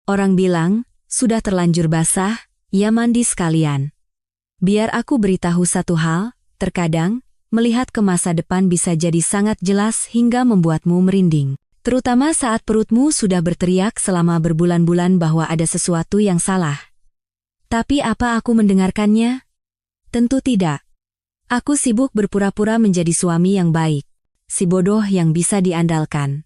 Orang bilang, sudah terlanjur basah, ya mandi sekalian. Biar aku beritahu satu hal, terkadang, melihat ke masa depan bisa jadi sangat jelas hingga membuatmu merinding. Terutama saat perutmu sudah berteriak selama berbulan-bulan bahwa ada sesuatu yang salah. Tapi apa aku mendengarkannya? Tentu tidak. Aku sibuk berpura-pura menjadi suami yang baik. Si bodoh yang bisa diandalkan.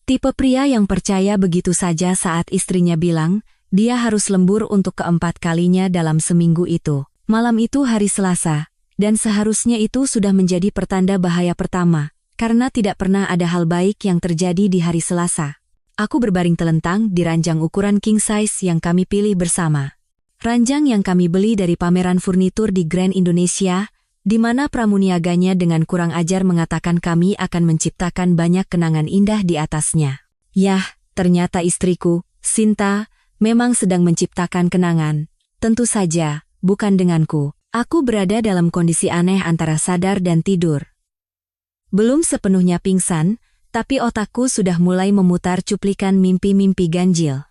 Tipe pria yang percaya begitu saja saat istrinya bilang, dia harus lembur untuk keempat kalinya dalam seminggu itu. Malam itu hari Selasa, dan seharusnya itu sudah menjadi pertanda bahaya pertama, karena tidak pernah ada hal baik yang terjadi di hari Selasa. Aku berbaring telentang di ranjang ukuran king size yang kami pilih bersama. Ranjang yang kami beli dari pameran furnitur di Grand Indonesia, di mana pramuniaganya dengan kurang ajar mengatakan kami akan menciptakan banyak kenangan indah di atasnya. Yah, ternyata istriku, Sinta, memang sedang menciptakan kenangan. Tentu saja, bukan denganku. Aku berada dalam kondisi aneh antara sadar dan tidur. Belum sepenuhnya pingsan, tapi otakku sudah mulai memutar cuplikan mimpi-mimpi ganjil.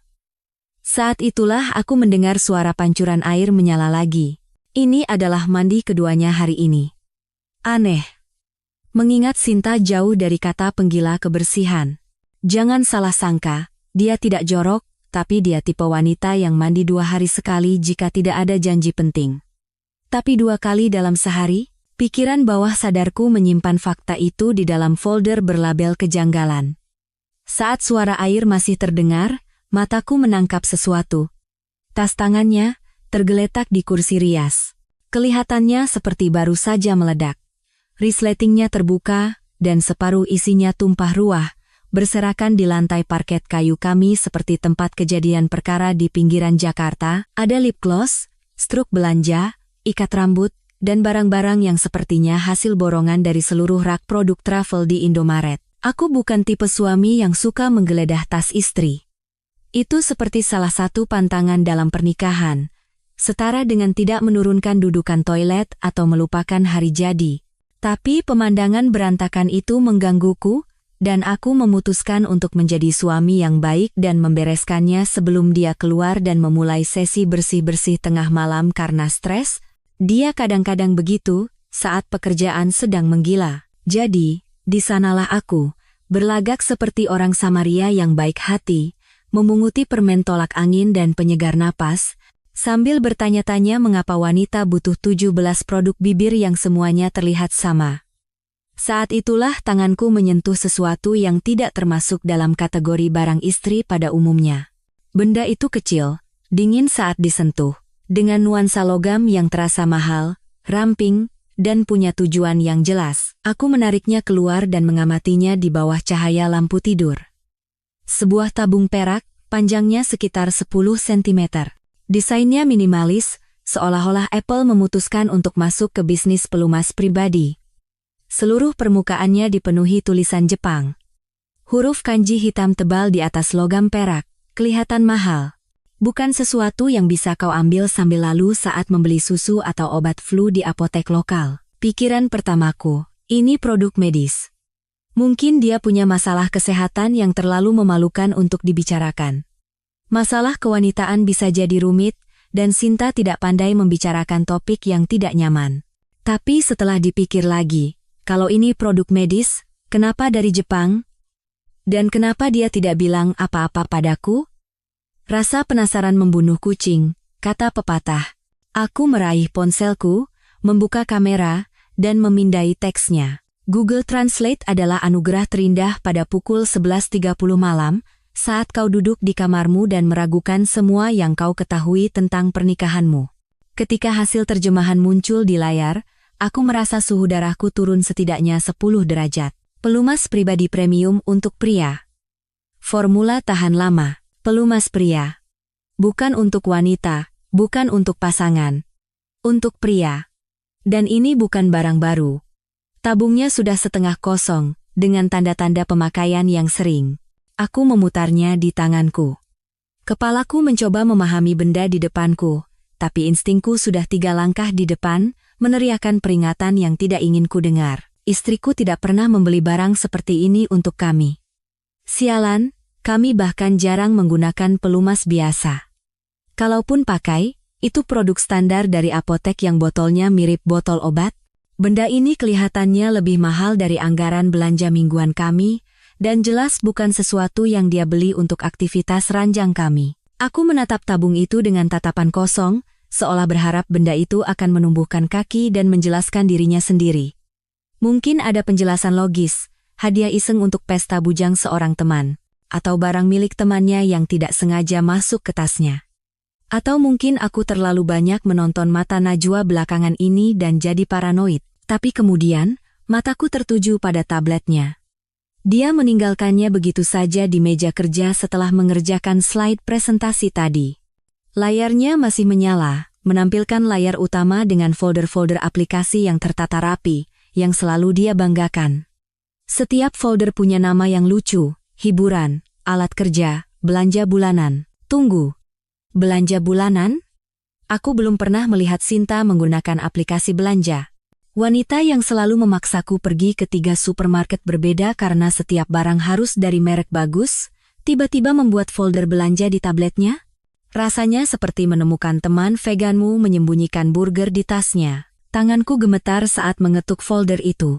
Saat itulah aku mendengar suara pancuran air menyala lagi. Ini adalah mandi keduanya hari ini. Aneh. Mengingat Sinta jauh dari kata penggila kebersihan. Jangan salah sangka, dia tidak jorok, tapi dia tipe wanita yang mandi 2 hari sekali jika tidak ada janji penting. Tapi 2 kali dalam sehari, pikiran bawah sadarku menyimpan fakta itu di dalam folder berlabel kejanggalan. Saat suara air masih terdengar, mataku menangkap sesuatu. Tas tangannya tergeletak di kursi rias. Kelihatannya seperti baru saja meledak. Resletingnya terbuka, dan separuh isinya tumpah ruah, berserakan di lantai parket kayu kami seperti tempat kejadian perkara di pinggiran Jakarta. Ada lip gloss, struk belanja, ikat rambut, dan barang-barang yang sepertinya hasil borongan dari seluruh rak produk travel di Indomaret. Aku bukan tipe suami yang suka menggeledah tas istri. Itu seperti salah satu pantangan dalam pernikahan. Setara dengan tidak menurunkan dudukan toilet atau melupakan hari jadi. Tapi pemandangan berantakan itu menggangguku, dan aku memutuskan untuk menjadi suami yang baik dan membereskannya sebelum dia keluar dan memulai sesi bersih-bersih tengah malam karena stres. Dia kadang-kadang begitu, saat pekerjaan sedang menggila. Jadi, di sanalah aku, berlagak seperti orang Samaria yang baik hati, memunguti permen tolak angin dan penyegar napas, sambil bertanya-tanya mengapa wanita butuh 17 produk bibir yang semuanya terlihat sama. Saat itulah tanganku menyentuh sesuatu yang tidak termasuk dalam kategori barang istri pada umumnya. Benda itu kecil, dingin saat disentuh, dengan nuansa logam yang terasa mahal, ramping, dan punya tujuan yang jelas. Aku menariknya keluar dan mengamatinya di bawah cahaya lampu tidur. Sebuah tabung perak, panjangnya sekitar 10 cm. Desainnya minimalis, seolah-olah Apple memutuskan untuk masuk ke bisnis pelumas pribadi. Seluruh permukaannya dipenuhi tulisan Jepang. Huruf kanji hitam tebal di atas logam perak, kelihatan mahal. Bukan sesuatu yang bisa kau ambil sambil lalu saat membeli susu atau obat flu di apotek lokal. Pikiran pertamaku, ini produk medis. Mungkin dia punya masalah kesehatan yang terlalu memalukan untuk dibicarakan. Masalah kewanitaan bisa jadi rumit, dan Sinta tidak pandai membicarakan topik yang tidak nyaman. Tapi setelah dipikir lagi, kalau ini produk medis, kenapa dari Jepang? Dan kenapa dia tidak bilang apa-apa padaku? Rasa penasaran membunuh kucing, kata pepatah. Aku meraih ponselku, membuka kamera, dan memindai teksnya. Google Translate adalah anugerah terindah pada pukul 11.30 malam, saat kau duduk di kamarmu dan meragukan semua yang kau ketahui tentang pernikahanmu. Ketika hasil terjemahan muncul di layar, aku merasa suhu darahku turun setidaknya 10 derajat. Pelumas pribadi premium untuk pria. Formula tahan lama. Pelumas pria. Bukan untuk wanita, bukan untuk pasangan. Untuk pria. Dan ini bukan barang baru. Tabungnya sudah setengah kosong, dengan tanda-tanda pemakaian yang sering. Aku memutarnya di tanganku. Kepalaku mencoba memahami benda di depanku, tapi instingku sudah 3 langkah di depan, meneriakkan peringatan yang tidak ingin ku dengar. Istriku tidak pernah membeli barang seperti ini untuk kami. Sialan, Kami bahkan jarang menggunakan pelumas biasa. Kalaupun pakai, itu produk standar dari apotek yang botolnya mirip botol obat. Benda ini kelihatannya lebih mahal dari anggaran belanja mingguan kami, dan jelas bukan sesuatu yang dia beli untuk aktivitas ranjang kami. Aku menatap tabung itu dengan tatapan kosong, seolah berharap benda itu akan menumbuhkan kaki dan menjelaskan dirinya sendiri. Mungkin ada penjelasan logis, hadiah iseng untuk pesta bujang seorang teman, atau barang milik temannya yang tidak sengaja masuk ke tasnya. Atau mungkin aku terlalu banyak menonton Mata Najwa belakangan ini dan jadi paranoid, tapi kemudian, mataku tertuju pada tabletnya. Dia meninggalkannya begitu saja di meja kerja setelah mengerjakan slide presentasi tadi. Layarnya masih menyala, menampilkan layar utama dengan folder-folder aplikasi yang tertata rapi, yang selalu dia banggakan. Setiap folder punya nama yang lucu, hiburan, alat kerja, belanja bulanan. Tunggu, belanja bulanan? Aku belum pernah melihat Sinta menggunakan aplikasi belanja. Wanita yang selalu memaksaku pergi ke 3 supermarket berbeda karena setiap barang harus dari merek bagus, tiba-tiba membuat folder belanja di tabletnya? Rasanya seperti menemukan teman veganmu menyembunyikan burger di tasnya. Tanganku gemetar saat mengetuk folder itu.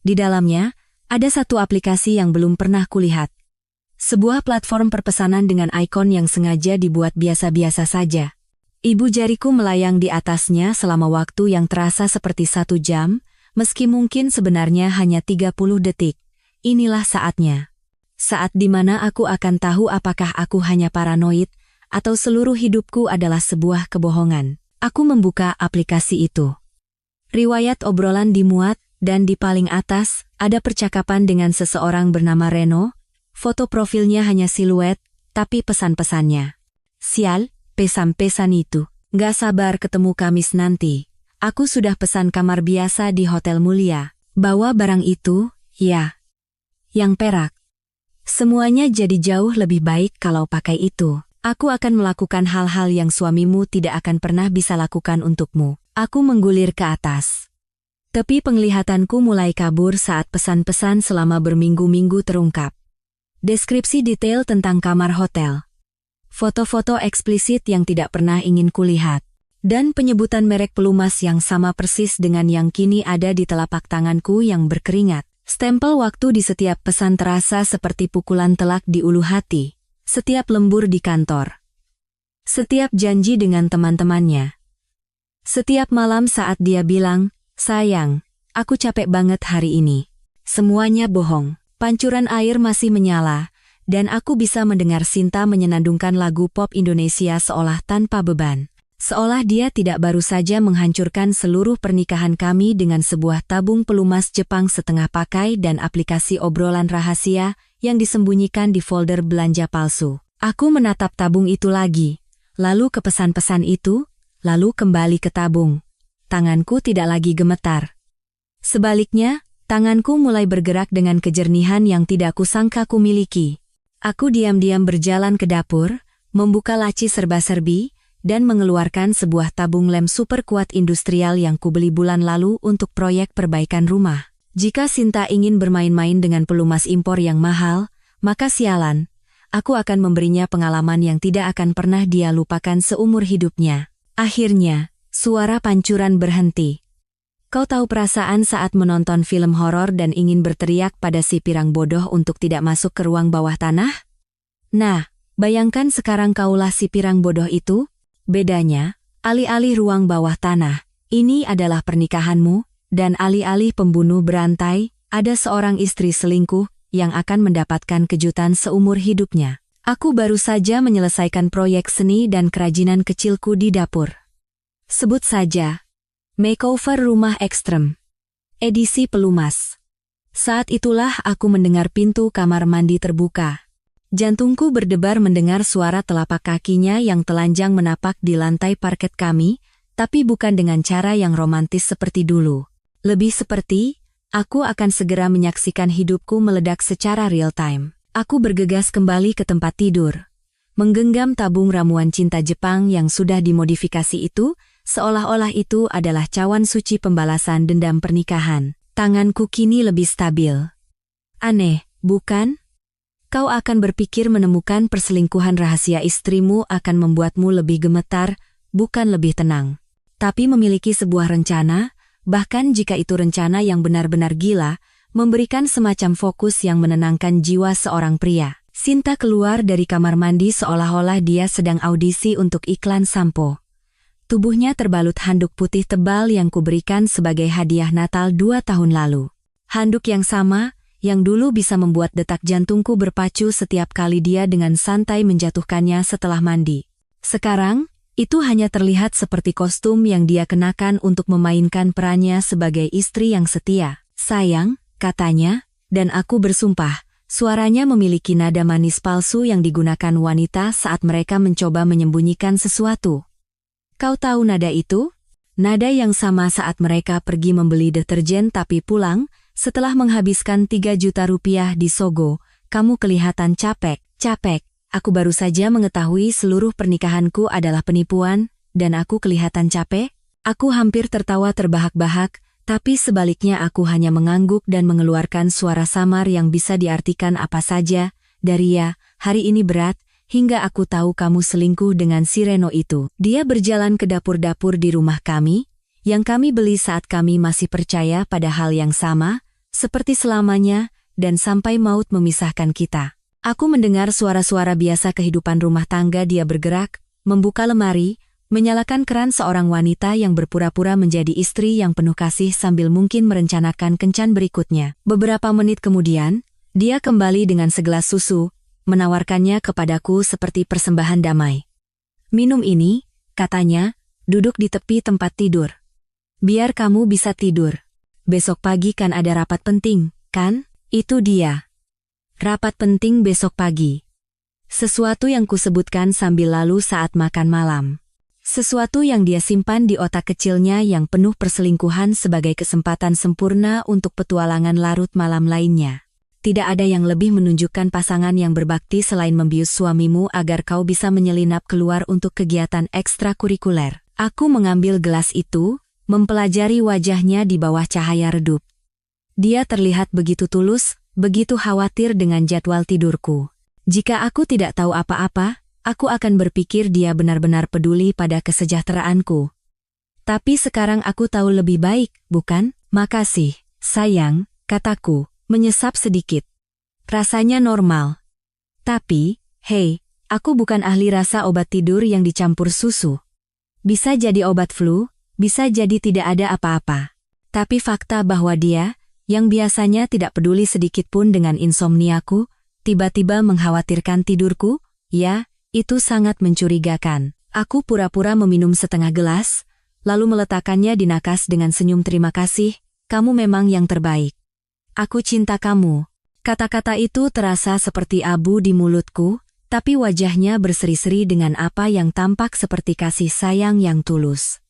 Di dalamnya, ada satu aplikasi yang belum pernah kulihat. Sebuah platform perpesanan dengan ikon yang sengaja dibuat biasa-biasa saja. Ibu jariku melayang di atasnya selama waktu yang terasa seperti 1 jam, meski mungkin sebenarnya hanya 30 detik. Inilah saatnya. Saat di mana aku akan tahu apakah aku hanya paranoid, atau seluruh hidupku adalah sebuah kebohongan. Aku membuka aplikasi itu. Riwayat obrolan dimuat, dan di paling atas, ada percakapan dengan seseorang bernama Reno. Foto profilnya hanya siluet, tapi pesan-pesannya. Sial, pesan-pesan itu. Gak sabar ketemu Kamis nanti. Aku sudah pesan kamar biasa di hotel mulia. Bawa barang itu, ya. Yang perak. Semuanya jadi jauh lebih baik kalau pakai itu. Aku akan melakukan hal-hal yang suamimu tidak akan pernah bisa lakukan untukmu. Aku menggulir ke atas. Tepi penglihatanku mulai kabur saat pesan-pesan selama berminggu-minggu terungkap. Deskripsi detail tentang kamar hotel. Foto-foto eksplisit yang tidak pernah ingin kulihat. Dan penyebutan merek pelumas yang sama persis dengan yang kini ada di telapak tanganku yang berkeringat. Stempel waktu di setiap pesan terasa seperti pukulan telak di ulu hati. Setiap lembur di kantor. Setiap janji dengan teman-temannya. Setiap malam saat dia bilang, sayang, aku capek banget hari ini. Semuanya bohong. Pancuran air masih menyala, dan aku bisa mendengar Sinta menyenandungkan lagu pop Indonesia seolah tanpa beban. Seolah dia tidak baru saja menghancurkan seluruh pernikahan kami dengan sebuah tabung pelumas Jepang setengah pakai dan aplikasi obrolan rahasia yang disembunyikan di folder belanja palsu. Aku menatap tabung itu lagi, lalu ke pesan-pesan itu, lalu kembali ke tabung. Tanganku tidak lagi gemetar. Sebaliknya, tanganku mulai bergerak dengan kejernihan yang tidak kusangka ku miliki. Aku diam-diam berjalan ke dapur, membuka laci serba-serbi, dan mengeluarkan sebuah tabung lem super kuat industrial yang kubeli bulan lalu untuk proyek perbaikan rumah. Jika Sinta ingin bermain-main dengan pelumas impor yang mahal, maka sialan, aku akan memberinya pengalaman yang tidak akan pernah dia lupakan seumur hidupnya. Akhirnya, suara pancuran berhenti. Kau tahu perasaan saat menonton film horor dan ingin berteriak pada si pirang bodoh untuk tidak masuk ke ruang bawah tanah? Nah, bayangkan sekarang kaulah si pirang bodoh itu. Bedanya, alih-alih ruang bawah tanah, ini adalah pernikahanmu, dan alih-alih pembunuh berantai, ada seorang istri selingkuh yang akan mendapatkan kejutan seumur hidupnya. Aku baru saja menyelesaikan proyek seni dan kerajinan kecilku di dapur. Sebut saja, Makeover Rumah Ekstrem. Edisi pelumas. Saat itulah aku mendengar pintu kamar mandi terbuka. Jantungku berdebar mendengar suara telapak kakinya yang telanjang menapak di lantai parket kami, tapi bukan dengan cara yang romantis seperti dulu. Lebih seperti, aku akan segera menyaksikan hidupku meledak secara real time. Aku bergegas kembali ke tempat tidur. Menggenggam tabung ramuan cinta Jepang yang sudah dimodifikasi itu, seolah-olah itu adalah cawan suci pembalasan dendam pernikahan. Tanganku kini lebih stabil. Aneh, bukan? Kau akan berpikir menemukan perselingkuhan rahasia istrimu akan membuatmu lebih gemetar, bukan lebih tenang. Tapi memiliki sebuah rencana, bahkan jika itu rencana yang benar-benar gila, memberikan semacam fokus yang menenangkan jiwa seorang pria. Sinta keluar dari kamar mandi seolah-olah dia sedang audisi untuk iklan sampo. Tubuhnya terbalut handuk putih tebal yang kuberikan sebagai hadiah Natal 2 tahun lalu. Handuk yang sama, yang dulu bisa membuat detak jantungku berpacu setiap kali dia dengan santai menjatuhkannya setelah mandi. Sekarang, itu hanya terlihat seperti kostum yang dia kenakan untuk memainkan perannya sebagai istri yang setia. Sayang, katanya, dan aku bersumpah, suaranya memiliki nada manis palsu yang digunakan wanita saat mereka mencoba menyembunyikan sesuatu. Kau tahu nada itu? Nada yang sama saat mereka pergi membeli deterjen tapi pulang, setelah menghabiskan 3 juta rupiah di Sogo, kamu kelihatan capek. Aku baru saja mengetahui seluruh pernikahanku adalah penipuan, dan aku kelihatan capek. Aku hampir tertawa terbahak-bahak, tapi sebaliknya aku hanya mengangguk dan mengeluarkan suara samar yang bisa diartikan apa saja. Daria, hari ini berat, hingga aku tahu kamu selingkuh dengan si Reno itu. Dia berjalan ke dapur-dapur di rumah kami, yang kami beli saat kami masih percaya pada hal yang sama, seperti selamanya, dan sampai maut memisahkan kita. Aku mendengar suara-suara biasa kehidupan rumah tangga. Dia bergerak, membuka lemari, menyalakan keran seorang wanita yang berpura-pura menjadi istri yang penuh kasih sambil mungkin merencanakan kencan berikutnya. Beberapa menit kemudian, dia kembali dengan segelas susu, menawarkannya kepadaku seperti persembahan damai. Minum ini, katanya, duduk di tepi tempat tidur. Biar kamu bisa tidur. Besok pagi kan ada rapat penting, kan? Itu dia. Rapat penting besok pagi. Sesuatu yang kusebutkan sambil lalu saat makan malam. Sesuatu yang dia simpan di otak kecilnya yang penuh perselingkuhan sebagai kesempatan sempurna untuk petualangan larut malam lainnya. Tidak ada yang lebih menunjukkan pasangan yang berbakti selain membius suamimu agar kau bisa menyelinap keluar untuk kegiatan ekstrakurikuler. Aku mengambil gelas itu, mempelajari wajahnya di bawah cahaya redup. Dia terlihat begitu tulus, begitu khawatir dengan jadwal tidurku. Jika aku tidak tahu apa-apa, aku akan berpikir dia benar-benar peduli pada kesejahteraanku. Tapi sekarang aku tahu lebih baik, bukan? Makasih, sayang, kataku, menyesap sedikit. Rasanya normal. Tapi, hei, aku bukan ahli rasa obat tidur yang dicampur susu. Bisa jadi obat flu, bisa jadi tidak ada apa-apa. Tapi fakta bahwa dia, yang biasanya tidak peduli sedikit pun dengan insomniaku, tiba-tiba mengkhawatirkan tidurku, ya, itu sangat mencurigakan. Aku pura-pura meminum setengah gelas, lalu meletakkannya di nakas dengan senyum terima kasih, kamu memang yang terbaik. Aku cinta kamu. Kata-kata itu terasa seperti abu di mulutku, tapi wajahnya berseri-seri dengan apa yang tampak seperti kasih sayang yang tulus.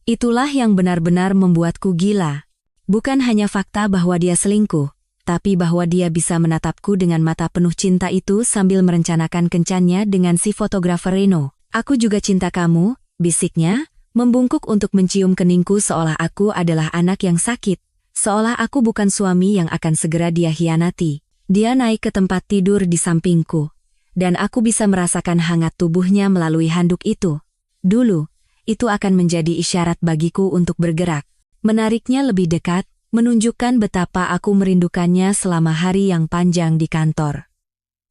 Itulah yang benar-benar membuatku gila. Bukan hanya fakta bahwa dia selingkuh, tapi bahwa dia bisa menatapku dengan mata penuh cinta itu sambil merencanakan kencannya dengan si fotografer Reno. Aku juga cinta kamu, bisiknya, membungkuk untuk mencium keningku seolah aku adalah anak yang sakit, seolah aku bukan suami yang akan segera dia hianati. Dia naik ke tempat tidur di sampingku, dan aku bisa merasakan hangat tubuhnya melalui handuk itu. Dulu, itu akan menjadi isyarat bagiku untuk bergerak. Menariknya lebih dekat, menunjukkan betapa aku merindukannya selama hari yang panjang di kantor.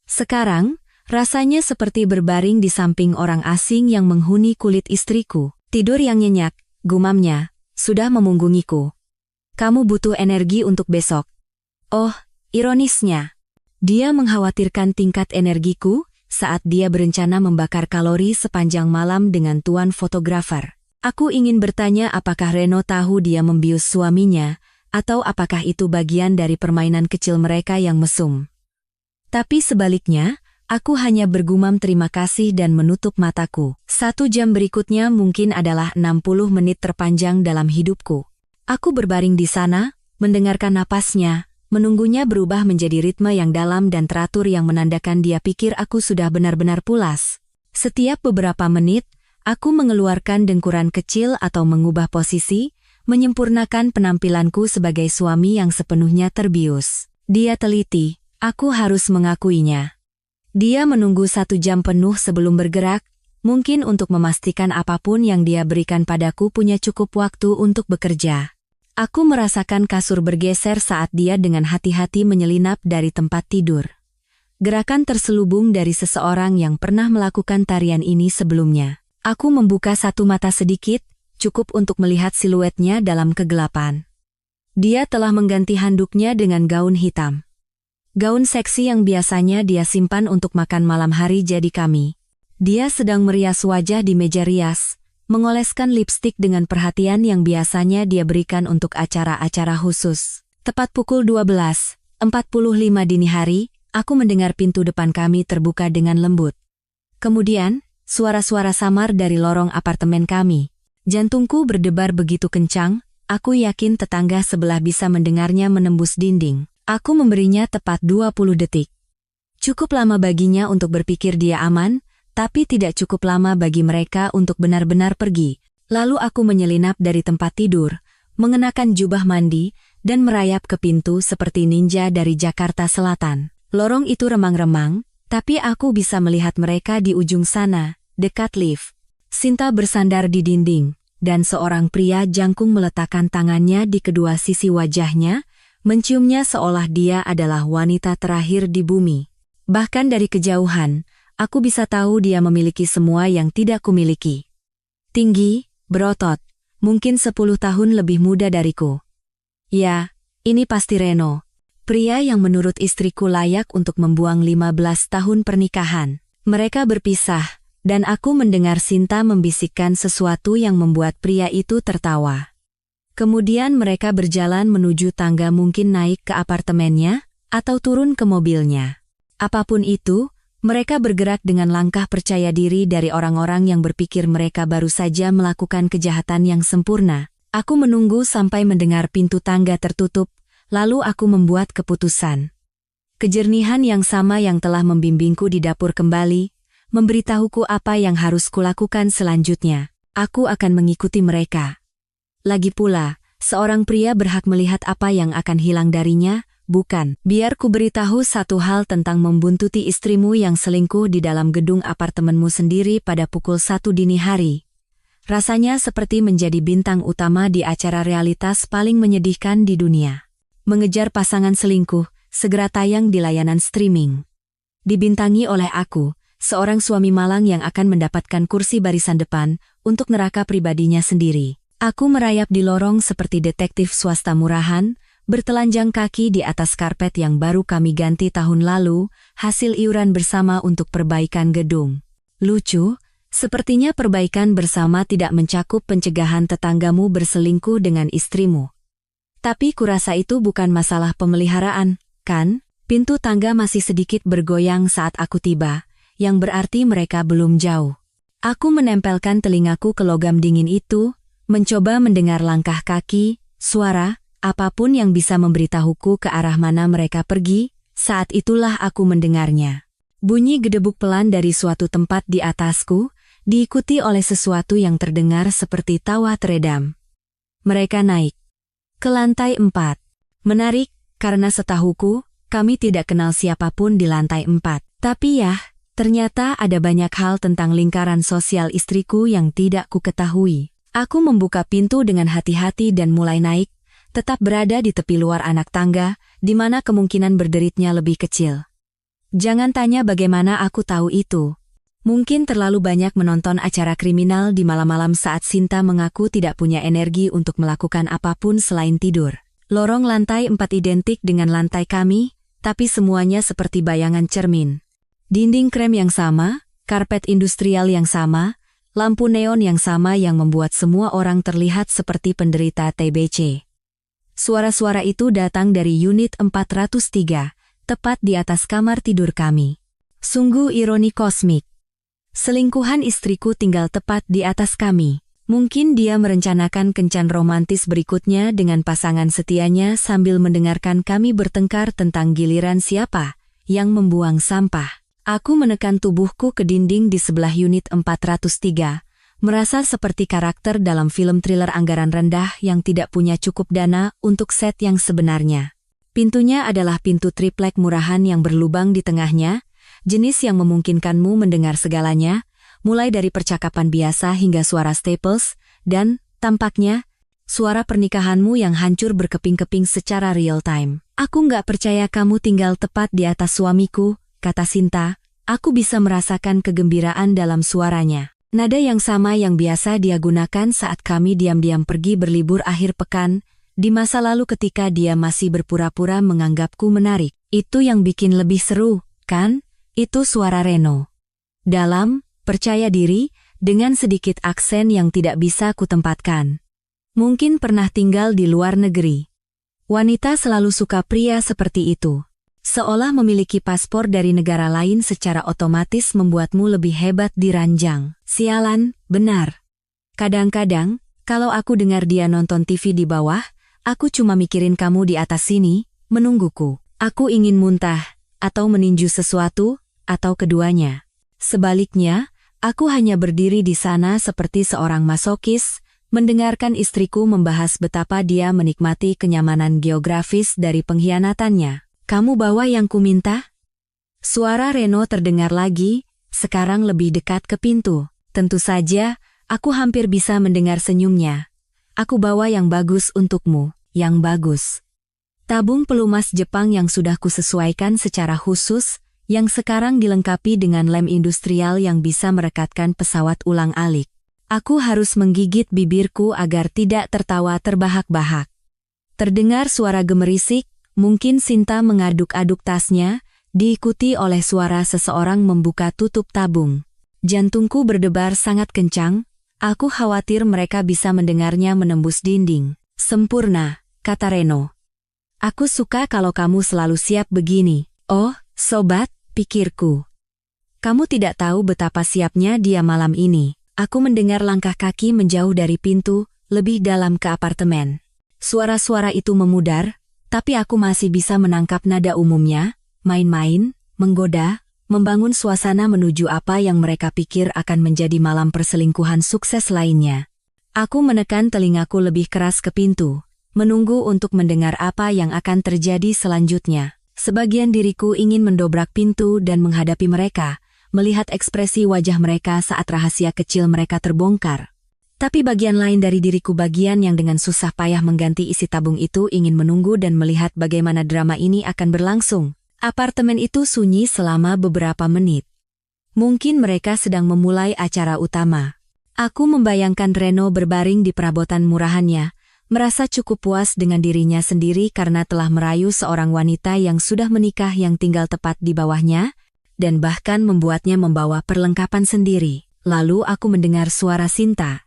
Sekarang, rasanya seperti berbaring di samping orang asing yang menghuni kulit istriku. Tidur yang nyenyak, gumamnya, sudah memunggungiku. Kamu butuh energi untuk besok. Oh, ironisnya. Dia mengkhawatirkan tingkat energiku, saat dia berencana membakar kalori sepanjang malam dengan tuan fotografer. Aku ingin bertanya apakah Reno tahu dia membius suaminya, atau apakah itu bagian dari permainan kecil mereka yang mesum. Tapi sebaliknya, aku hanya bergumam terima kasih dan menutup mataku. 1 jam berikutnya mungkin adalah 60 menit terpanjang dalam hidupku. Aku berbaring di sana, mendengarkan napasnya, menunggunya berubah menjadi ritme yang dalam dan teratur yang menandakan dia pikir aku sudah benar-benar pulas. Setiap beberapa menit, aku mengeluarkan dengkuran kecil atau mengubah posisi, menyempurnakan penampilanku sebagai suami yang sepenuhnya terbius. Dia teliti, Aku harus mengakuinya. Dia menunggu 1 jam penuh sebelum bergerak, mungkin untuk memastikan apapun yang dia berikan padaku punya cukup waktu untuk bekerja. Aku merasakan kasur bergeser saat dia dengan hati-hati menyelinap dari tempat tidur. Gerakan terselubung dari seseorang yang pernah melakukan tarian ini sebelumnya. Aku membuka satu mata sedikit, cukup untuk melihat siluetnya dalam kegelapan. Dia telah mengganti handuknya dengan gaun hitam. Gaun seksi yang biasanya dia simpan untuk makan malam hari jadi kami. Dia sedang merias wajah di meja rias, mengoleskan lipstik dengan perhatian yang biasanya dia berikan untuk acara-acara khusus. Tepat pukul 12:45 dini hari, aku mendengar pintu depan kami terbuka dengan lembut. Kemudian, suara-suara samar dari lorong apartemen kami. Jantungku berdebar begitu kencang, aku yakin tetangga sebelah bisa mendengarnya menembus dinding. Aku memberinya tepat 20 detik. Cukup lama baginya untuk berpikir dia aman, tapi tidak cukup lama bagi mereka untuk benar-benar pergi. Lalu aku menyelinap dari tempat tidur, mengenakan jubah mandi, dan merayap ke pintu seperti ninja dari Jakarta Selatan. Lorong itu remang-remang, tapi aku bisa melihat mereka di ujung sana, dekat lift. Sinta bersandar di dinding, dan seorang pria jangkung meletakkan tangannya di kedua sisi wajahnya, menciumnya seolah dia adalah wanita terakhir di bumi. Bahkan dari kejauhan, aku bisa tahu dia memiliki semua yang tidak kumiliki. Tinggi, berotot, mungkin 10 tahun lebih muda dariku. Ya, ini pasti Reno. Pria yang menurut istriku layak untuk membuang 15 tahun pernikahan. Mereka berpisah, dan aku mendengar Sinta membisikkan sesuatu yang membuat pria itu tertawa. Kemudian mereka berjalan menuju tangga, mungkin naik ke apartemennya, atau turun ke mobilnya. Apapun itu, mereka bergerak dengan langkah percaya diri dari orang-orang yang berpikir mereka baru saja melakukan kejahatan yang sempurna. Aku menunggu sampai mendengar pintu tangga tertutup, lalu aku membuat keputusan. Kejernihan yang sama yang telah membimbingku di dapur kembali, memberitahuku apa yang harus kulakukan selanjutnya. Aku akan mengikuti mereka. Lagi pula, seorang pria berhak melihat apa yang akan hilang darinya, bukan? Biar ku beritahu satu hal tentang membuntuti istrimu yang selingkuh di dalam gedung apartemenmu sendiri pada pukul 1 dini hari. Rasanya seperti menjadi bintang utama di acara realitas paling menyedihkan di dunia. Mengejar pasangan selingkuh, segera tayang di layanan streaming. Dibintangi oleh aku, seorang suami malang yang akan mendapatkan kursi barisan depan untuk neraka pribadinya sendiri. Aku merayap di lorong seperti detektif swasta murahan, bertelanjang kaki di atas karpet yang baru kami ganti tahun lalu, hasil iuran bersama untuk perbaikan gedung. Lucu, sepertinya perbaikan bersama tidak mencakup pencegahan tetanggamu berselingkuh dengan istrimu. Tapi kurasa itu bukan masalah pemeliharaan, kan? Pintu tangga masih sedikit bergoyang saat aku tiba, yang berarti mereka belum jauh. Aku menempelkan telingaku ke logam dingin itu, mencoba mendengar langkah kaki, suara, apapun yang bisa memberitahuku ke arah mana mereka pergi. Saat itulah aku mendengarnya. Bunyi gedebuk pelan dari suatu tempat di atasku, diikuti oleh sesuatu yang terdengar seperti tawa teredam. Mereka naik ke lantai 4. Menarik, karena setahuku, kami tidak kenal siapapun di lantai 4. Tapi ya, ternyata ada banyak hal tentang lingkaran sosial istriku yang tidak ku ketahui. Aku membuka pintu dengan hati-hati dan mulai naik, tetap berada di tepi luar anak tangga, di mana kemungkinan berderitnya lebih kecil. Jangan tanya bagaimana aku tahu itu. Mungkin terlalu banyak menonton acara kriminal di malam-malam saat Sinta mengaku tidak punya energi untuk melakukan apapun selain tidur. Lorong lantai 4 identik dengan lantai kami, tapi semuanya seperti bayangan cermin. Dinding krem yang sama, karpet industrial yang sama, lampu neon yang sama yang membuat semua orang terlihat seperti penderita TBC. Suara-suara itu datang dari unit 403, tepat di atas kamar tidur kami. Sungguh ironi kosmik. Selingkuhan istriku tinggal tepat di atas kami. Mungkin dia merencanakan kencan romantis berikutnya dengan pasangan setianya sambil mendengarkan kami bertengkar tentang giliran siapa yang membuang sampah. Aku menekan tubuhku ke dinding di sebelah unit 403, merasa seperti karakter dalam film thriller anggaran rendah yang tidak punya cukup dana untuk set yang sebenarnya. Pintunya adalah pintu triplek murahan yang berlubang di tengahnya, jenis yang memungkinkanmu mendengar segalanya, mulai dari percakapan biasa hingga suara Staples, dan, tampaknya, suara pernikahanmu yang hancur berkeping-keping secara real-time. Aku nggak percaya kamu tinggal tepat di atas suamiku, kata Sinta. Aku bisa merasakan kegembiraan dalam suaranya. Nada yang sama yang biasa dia gunakan saat kami diam-diam pergi berlibur akhir pekan, di masa lalu ketika dia masih berpura-pura menganggapku menarik. Itu yang bikin lebih seru, kan? Itu suara Reno. Dalam, percaya diri, dengan sedikit aksen yang tidak bisa kutempatkan. Mungkin pernah tinggal di luar negeri. Wanita selalu suka pria seperti itu. Seolah memiliki paspor dari negara lain secara otomatis membuatmu lebih hebat di ranjang. Sialan, benar. Kadang-kadang, kalau aku dengar dia nonton TV di bawah, aku cuma mikirin kamu di atas sini, menungguku. Aku ingin muntah, atau meninju sesuatu, atau keduanya. Sebaliknya, aku hanya berdiri di sana seperti seorang masokis, mendengarkan istriku membahas betapa dia menikmati kenyamanan geografis dari pengkhianatannya. Kamu bawa yang kuminta? Suara Reno terdengar lagi, sekarang lebih dekat ke pintu. Tentu saja, aku hampir bisa mendengar senyumnya. Aku bawa yang bagus untukmu, yang bagus. Tabung pelumas Jepang yang sudah kusesuaikan secara khusus, yang sekarang dilengkapi dengan lem industrial yang bisa merekatkan pesawat ulang-alik. Aku harus menggigit bibirku agar tidak tertawa terbahak-bahak. Terdengar suara gemerisik, mungkin Sinta mengaduk-aduk tasnya, diikuti oleh suara seseorang membuka tutup tabung. Jantungku berdebar sangat kencang, aku khawatir mereka bisa mendengarnya menembus dinding. Sempurna, kata Reno. Aku suka kalau kamu selalu siap begini. Oh, sobat, pikirku. Kamu tidak tahu betapa siapnya dia malam ini. Aku mendengar langkah kaki menjauh dari pintu, lebih dalam ke apartemen. Suara-suara itu memudar, tapi aku masih bisa menangkap nada umumnya, main-main, menggoda, membangun suasana menuju apa yang mereka pikir akan menjadi malam perselingkuhan sukses lainnya. Aku menekan telingaku lebih keras ke pintu, menunggu untuk mendengar apa yang akan terjadi selanjutnya. Sebagian diriku ingin mendobrak pintu dan menghadapi mereka, melihat ekspresi wajah mereka saat rahasia kecil mereka terbongkar. Tapi bagian lain dari diriku, bagian yang dengan susah payah mengganti isi tabung itu, ingin menunggu dan melihat bagaimana drama ini akan berlangsung. Apartemen itu sunyi selama beberapa menit. Mungkin mereka sedang memulai acara utama. Aku membayangkan Reno berbaring di perabotan murahannya, merasa cukup puas dengan dirinya sendiri karena telah merayu seorang wanita yang sudah menikah yang tinggal tepat di bawahnya, dan bahkan membuatnya membawa perlengkapan sendiri. Lalu aku mendengar suara Sinta.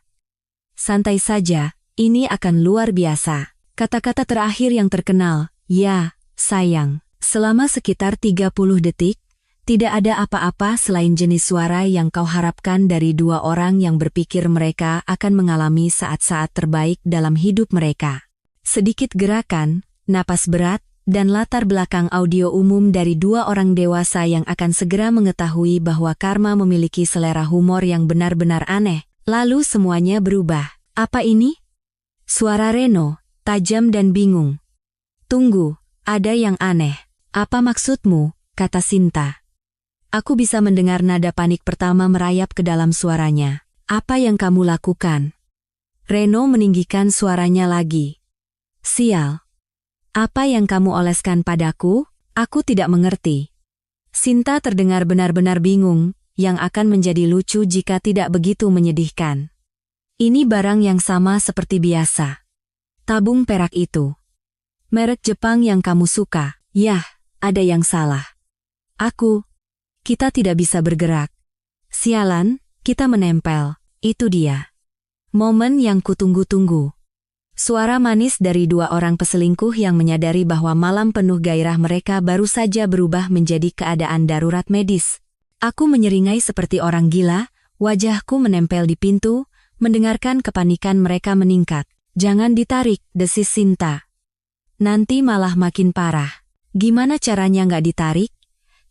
Santai saja, ini akan luar biasa. Kata-kata terakhir yang terkenal, ya, sayang. Selama sekitar 30 detik, tidak ada apa-apa selain jenis suara yang kau harapkan dari dua orang yang berpikir mereka akan mengalami saat-saat terbaik dalam hidup mereka. Sedikit gerakan, napas berat, dan latar belakang audio umum dari dua orang dewasa yang akan segera mengetahui bahwa Karma memiliki selera humor yang benar-benar aneh. Lalu semuanya berubah. Apa ini? Suara Reno, tajam dan bingung. Tunggu, ada yang aneh. Apa maksudmu? Kata Sinta. Aku bisa mendengar nada panik pertama merayap ke dalam suaranya. Apa yang kamu lakukan? Reno meninggikan suaranya lagi. Sial. Apa yang kamu oleskan padaku? Aku tidak mengerti. Sinta terdengar benar-benar bingung, yang akan menjadi lucu jika tidak begitu menyedihkan. Ini barang yang sama seperti biasa. Tabung perak itu. Merek Jepang yang kamu suka. Yah, ada yang salah. Kita tidak bisa bergerak. Sialan, kita menempel. Itu dia. Momen yang kutunggu-tunggu. Suara manis dari dua orang peselingkuh yang menyadari bahwa malam penuh gairah mereka baru saja berubah menjadi keadaan darurat medis. Aku menyeringai seperti orang gila, wajahku menempel di pintu, mendengarkan kepanikan mereka meningkat. Jangan ditarik, desis Sinta. Nanti malah makin parah. Gimana caranya nggak ditarik?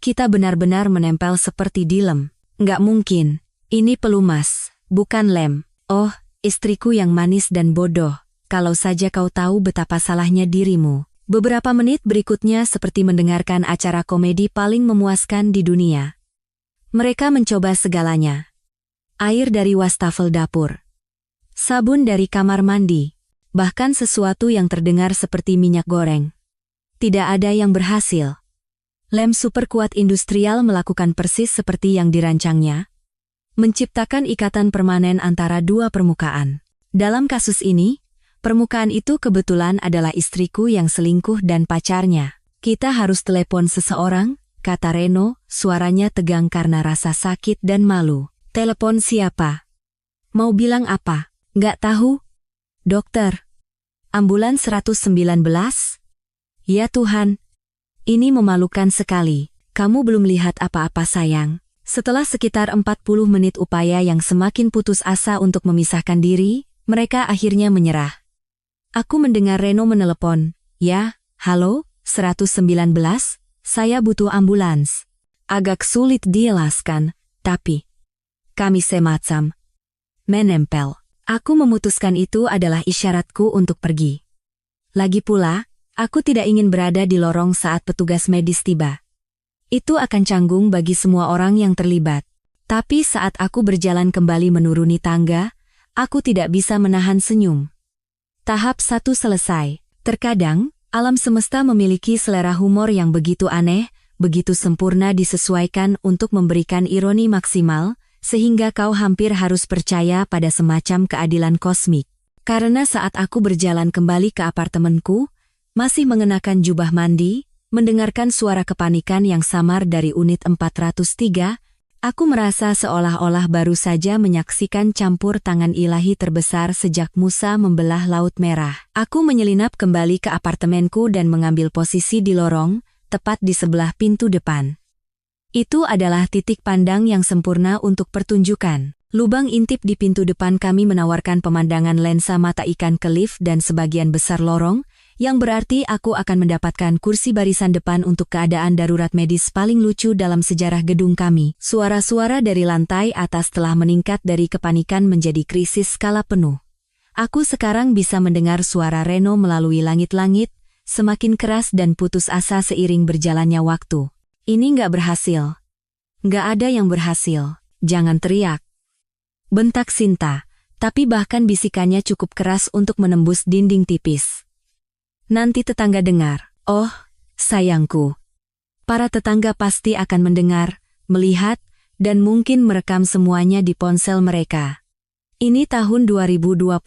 Kita benar-benar menempel seperti dilem. Nggak mungkin. Ini pelumas, bukan lem. Oh, istriku yang manis dan bodoh. Kalau saja kau tahu betapa salahnya dirimu. Beberapa menit berikutnya seperti mendengarkan acara komedi paling memuaskan di dunia. Mereka mencoba segalanya. Air dari wastafel dapur, sabun dari kamar mandi, bahkan sesuatu yang terdengar seperti minyak goreng. Tidak ada yang berhasil. Lem super kuat industrial melakukan persis seperti yang dirancangnya, menciptakan ikatan permanen antara dua permukaan. Dalam kasus ini, permukaan itu kebetulan adalah istriku yang selingkuh dan pacarnya. Kita harus telepon seseorang, kata Reno, suaranya tegang karena rasa sakit dan malu. Telepon siapa? Mau bilang apa? Nggak tahu. Dokter. Ambulans 119? Ya Tuhan. Ini memalukan sekali. Kamu belum lihat apa-apa sayang. Setelah sekitar 40 menit upaya yang semakin putus asa untuk memisahkan diri, mereka akhirnya menyerah. Aku mendengar Reno menelepon. Ya, halo, 119, saya butuh ambulans. Agak sulit dijelaskan, tapi kami semacam menempel. Aku memutuskan itu adalah isyaratku untuk pergi. Lagi pula, aku tidak ingin berada di lorong saat petugas medis tiba. Itu akan canggung bagi semua orang yang terlibat. Tapi saat aku berjalan kembali menuruni tangga, aku tidak bisa menahan senyum. Tahap 1 selesai. Terkadang, alam semesta memiliki selera humor yang begitu aneh, begitu sempurna disesuaikan untuk memberikan ironi maksimal, sehingga kau hampir harus percaya pada semacam keadilan kosmik. Karena saat aku berjalan kembali ke apartemenku, masih mengenakan jubah mandi, mendengarkan suara kepanikan yang samar dari unit 403, aku merasa seolah-olah baru saja menyaksikan campur tangan ilahi terbesar sejak Musa membelah Laut Merah. Aku menyelinap kembali ke apartemenku dan mengambil posisi di lorong, tepat di sebelah pintu depan. Itu adalah titik pandang yang sempurna untuk pertunjukan. Lubang intip di pintu depan kami menawarkan pemandangan lensa mata ikan ke lift dan sebagian besar lorong, yang berarti aku akan mendapatkan kursi barisan depan untuk keadaan darurat medis paling lucu dalam sejarah gedung kami. Suara-suara dari lantai atas telah meningkat dari kepanikan menjadi krisis skala penuh. Aku sekarang bisa mendengar suara Reno melalui langit-langit, semakin keras dan putus asa seiring berjalannya waktu. Ini nggak berhasil. Nggak ada yang berhasil. Jangan teriak. Bentak Sinta, tapi bahkan bisikannya cukup keras untuk menembus dinding tipis. Nanti tetangga dengar. Oh, sayangku. Para tetangga pasti akan mendengar, melihat, dan mungkin merekam semuanya di ponsel mereka. Ini tahun 2024,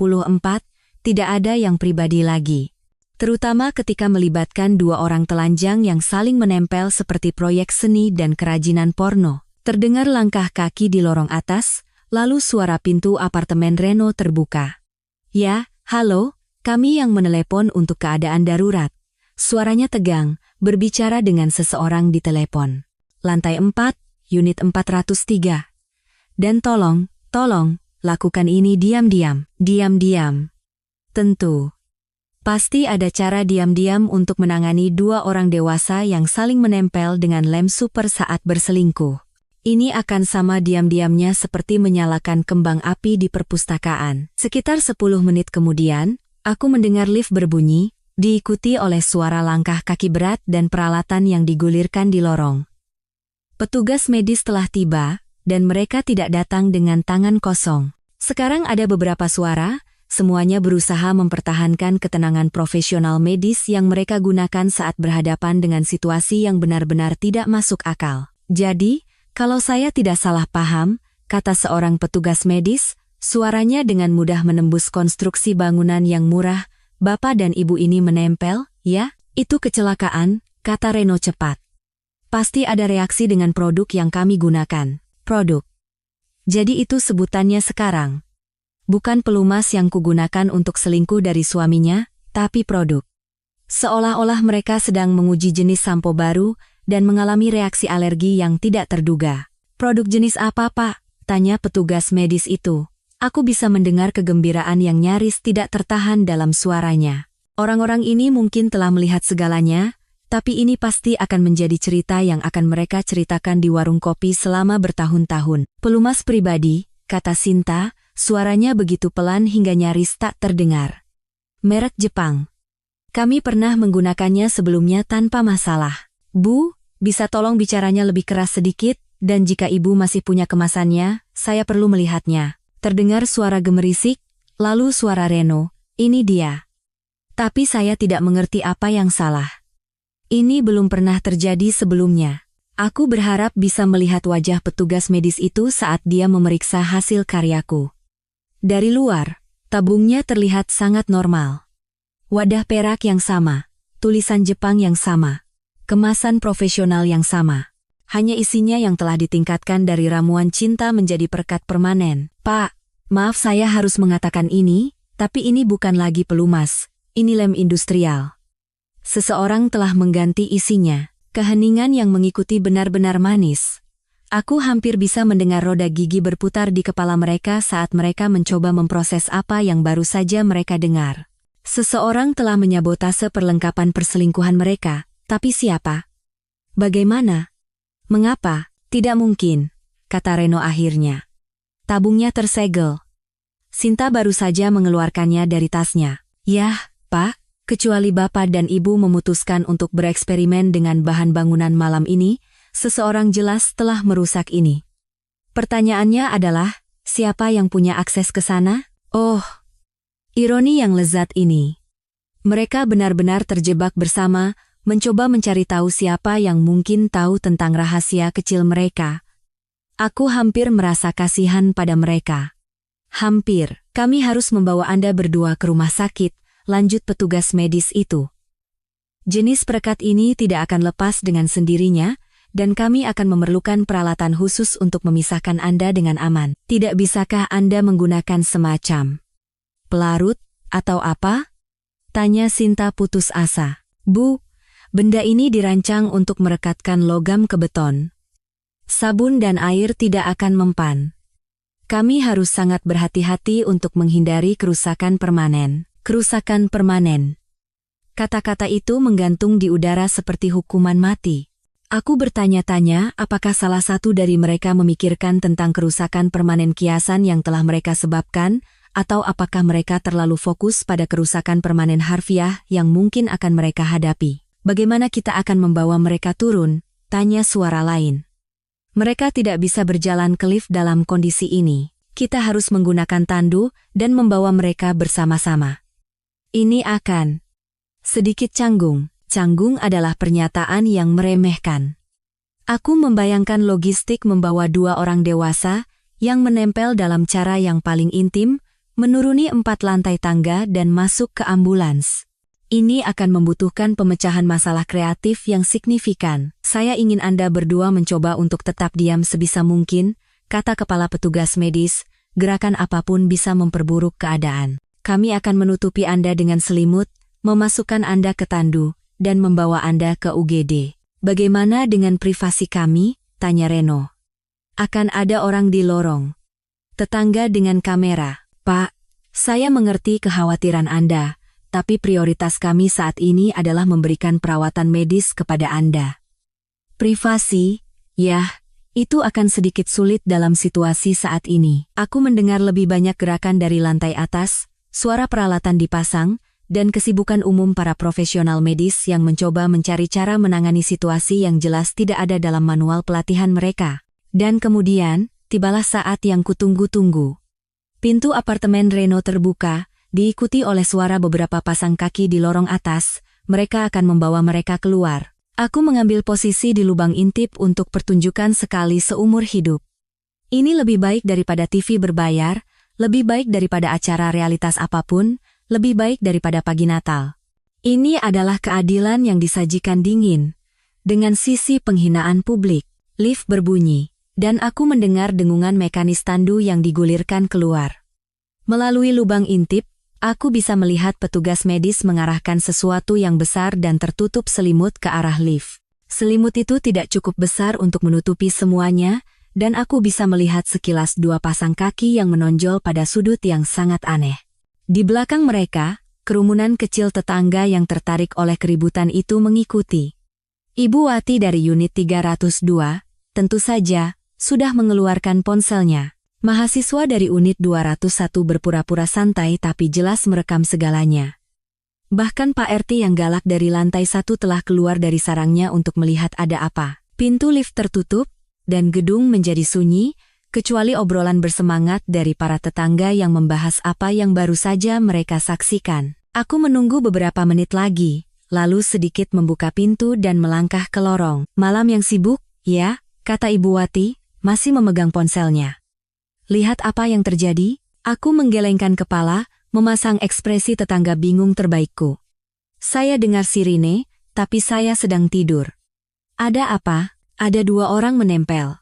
tidak ada yang pribadi lagi. Terutama ketika melibatkan dua orang telanjang yang saling menempel seperti proyek seni dan kerajinan porno. Terdengar langkah kaki di lorong atas, lalu suara pintu apartemen Reno terbuka. Ya, halo, kami yang menelepon untuk keadaan darurat. Suaranya tegang, berbicara dengan seseorang di telepon. Lantai 4, unit 403. Dan tolong, lakukan ini diam-diam, diam-diam. Tentu. Pasti ada cara diam-diam untuk menangani dua orang dewasa yang saling menempel dengan lem super saat berselingkuh. Ini akan sama diam-diamnya seperti menyalakan kembang api di perpustakaan. Sekitar 10 menit kemudian, aku mendengar lift berbunyi, diikuti oleh suara langkah kaki berat dan peralatan yang digulirkan di lorong. Petugas medis telah tiba, dan mereka tidak datang dengan tangan kosong. Sekarang ada beberapa suara, semuanya berusaha mempertahankan ketenangan profesional medis yang mereka gunakan saat berhadapan dengan situasi yang benar-benar tidak masuk akal. Jadi, kalau saya tidak salah paham, kata seorang petugas medis, suaranya dengan mudah menembus konstruksi bangunan yang murah, bapak dan ibu ini menempel, ya? Itu kecelakaan, kata Reno cepat. Pasti ada reaksi dengan produk yang kami gunakan. Produk. Jadi itu sebutannya sekarang. Bukan pelumas yang kugunakan untuk selingkuh dari suaminya, tapi produk. Seolah-olah mereka sedang menguji jenis sampo baru dan mengalami reaksi alergi yang tidak terduga. Produk jenis apa, Pak? Tanya petugas medis itu. Aku bisa mendengar kegembiraan yang nyaris tidak tertahan dalam suaranya. Orang-orang ini mungkin telah melihat segalanya, tapi ini pasti akan menjadi cerita yang akan mereka ceritakan di warung kopi selama bertahun-tahun. Pelumas pribadi, kata Sinta, suaranya begitu pelan hingga nyaris tak terdengar. Merek Jepang. Kami pernah menggunakannya sebelumnya tanpa masalah. Bu, bisa tolong bicaranya lebih keras sedikit, dan jika ibu masih punya kemasannya, saya perlu melihatnya. Terdengar suara gemerisik, lalu suara Reno, ini dia. Tapi saya tidak mengerti apa yang salah. Ini belum pernah terjadi sebelumnya. Aku berharap bisa melihat wajah petugas medis itu saat dia memeriksa hasil karyaku. Dari luar, tabungnya terlihat sangat normal. Wadah perak yang sama, tulisan Jepang yang sama, kemasan profesional yang sama. Hanya isinya yang telah ditingkatkan dari ramuan cinta menjadi perekat permanen. Pak, maaf saya harus mengatakan ini, tapi ini bukan lagi pelumas, ini lem industrial. Seseorang telah mengganti isinya. Keheningan yang mengikuti benar-benar manis. Aku hampir bisa mendengar roda gigi berputar di kepala mereka saat mereka mencoba memproses apa yang baru saja mereka dengar. Seseorang telah menyabotase perlengkapan perselingkuhan mereka, tapi siapa? Bagaimana? Mengapa? Tidak mungkin, kata Reno akhirnya. Tabungnya tersegel. Sinta baru saja mengeluarkannya dari tasnya. Yah, Pak. Kecuali Bapak dan Ibu memutuskan untuk bereksperimen dengan bahan bangunan malam ini, seseorang jelas telah merusak ini. Pertanyaannya adalah, siapa yang punya akses ke sana? Oh, ironi yang lezat ini. Mereka benar-benar terjebak bersama, mencoba mencari tahu siapa yang mungkin tahu tentang rahasia kecil mereka. Aku hampir merasa kasihan pada mereka. Hampir, kami harus membawa Anda berdua ke rumah sakit, lanjut petugas medis itu. Jenis perekat ini tidak akan lepas dengan sendirinya, dan kami akan memerlukan peralatan khusus untuk memisahkan Anda dengan aman. Tidak bisakah Anda menggunakan semacam pelarut atau apa? Tanya Sinta putus asa. Bu, benda ini dirancang untuk merekatkan logam ke beton. Sabun dan air tidak akan mempan. Kami harus sangat berhati-hati untuk menghindari kerusakan permanen. Kerusakan permanen. Kata-kata itu menggantung di udara seperti hukuman mati. Aku bertanya-tanya apakah salah satu dari mereka memikirkan tentang kerusakan permanen kiasan yang telah mereka sebabkan, atau apakah mereka terlalu fokus pada kerusakan permanen harfiah yang mungkin akan mereka hadapi. Bagaimana kita akan membawa mereka turun? Tanya suara lain. Mereka tidak bisa berjalan ke lift dalam kondisi ini. Kita harus menggunakan tandu dan membawa mereka bersama-sama. Ini akan sedikit canggung. Canggung adalah pernyataan yang meremehkan. Aku membayangkan logistik membawa 2 orang dewasa yang menempel dalam cara yang paling intim, menuruni 4 lantai tangga dan masuk ke ambulans. Ini akan membutuhkan pemecahan masalah kreatif yang signifikan. Saya ingin Anda berdua mencoba untuk tetap diam sebisa mungkin, kata kepala petugas medis, gerakan apapun bisa memperburuk keadaan. Kami akan menutupi Anda dengan selimut, memasukkan Anda ke tandu, dan membawa Anda ke UGD. Bagaimana dengan privasi kami? Tanya Reno. Akan ada orang di lorong. Tetangga dengan kamera. Pak, saya mengerti kekhawatiran Anda, tapi prioritas kami saat ini adalah memberikan perawatan medis kepada Anda. Privasi? Yah, itu akan sedikit sulit dalam situasi saat ini. Aku mendengar lebih banyak gerakan dari lantai atas, suara peralatan dipasang, dan kesibukan umum para profesional medis yang mencoba mencari cara menangani situasi yang jelas tidak ada dalam manual pelatihan mereka. Dan kemudian, tibalah saat yang kutunggu-tunggu. Pintu apartemen Reno terbuka, diikuti oleh suara beberapa pasang kaki di lorong atas, mereka akan membawa mereka keluar. Aku mengambil posisi di lubang intip untuk pertunjukan sekali seumur hidup. Ini lebih baik daripada TV berbayar, lebih baik daripada acara realitas apapun, lebih baik daripada pagi Natal. Ini adalah keadilan yang disajikan dingin. Dengan sisi penghinaan publik, lift berbunyi, dan aku mendengar dengungan mekanis tandu yang digulirkan keluar. Melalui lubang intip, aku bisa melihat petugas medis mengarahkan sesuatu yang besar dan tertutup selimut ke arah lift. Selimut itu tidak cukup besar untuk menutupi semuanya, dan aku bisa melihat sekilas 2 pasang kaki yang menonjol pada sudut yang sangat aneh. Di belakang mereka, kerumunan kecil tetangga yang tertarik oleh keributan itu mengikuti. Ibu Wati dari unit 302, tentu saja, sudah mengeluarkan ponselnya. Mahasiswa dari unit 201 berpura-pura santai tapi jelas merekam segalanya. Bahkan Pak RT yang galak dari lantai 1 telah keluar dari sarangnya untuk melihat ada apa. Pintu lift tertutup, dan gedung menjadi sunyi, kecuali obrolan bersemangat dari para tetangga yang membahas apa yang baru saja mereka saksikan. Aku menunggu beberapa menit lagi, lalu sedikit membuka pintu dan melangkah ke lorong. Malam yang sibuk, ya, kata Ibu Wati, masih memegang ponselnya. Lihat apa yang terjadi? Aku menggelengkan kepala, memasang ekspresi tetangga bingung terbaikku. Saya dengar sirine, tapi saya sedang tidur. Ada apa? Ada 2 orang menempel.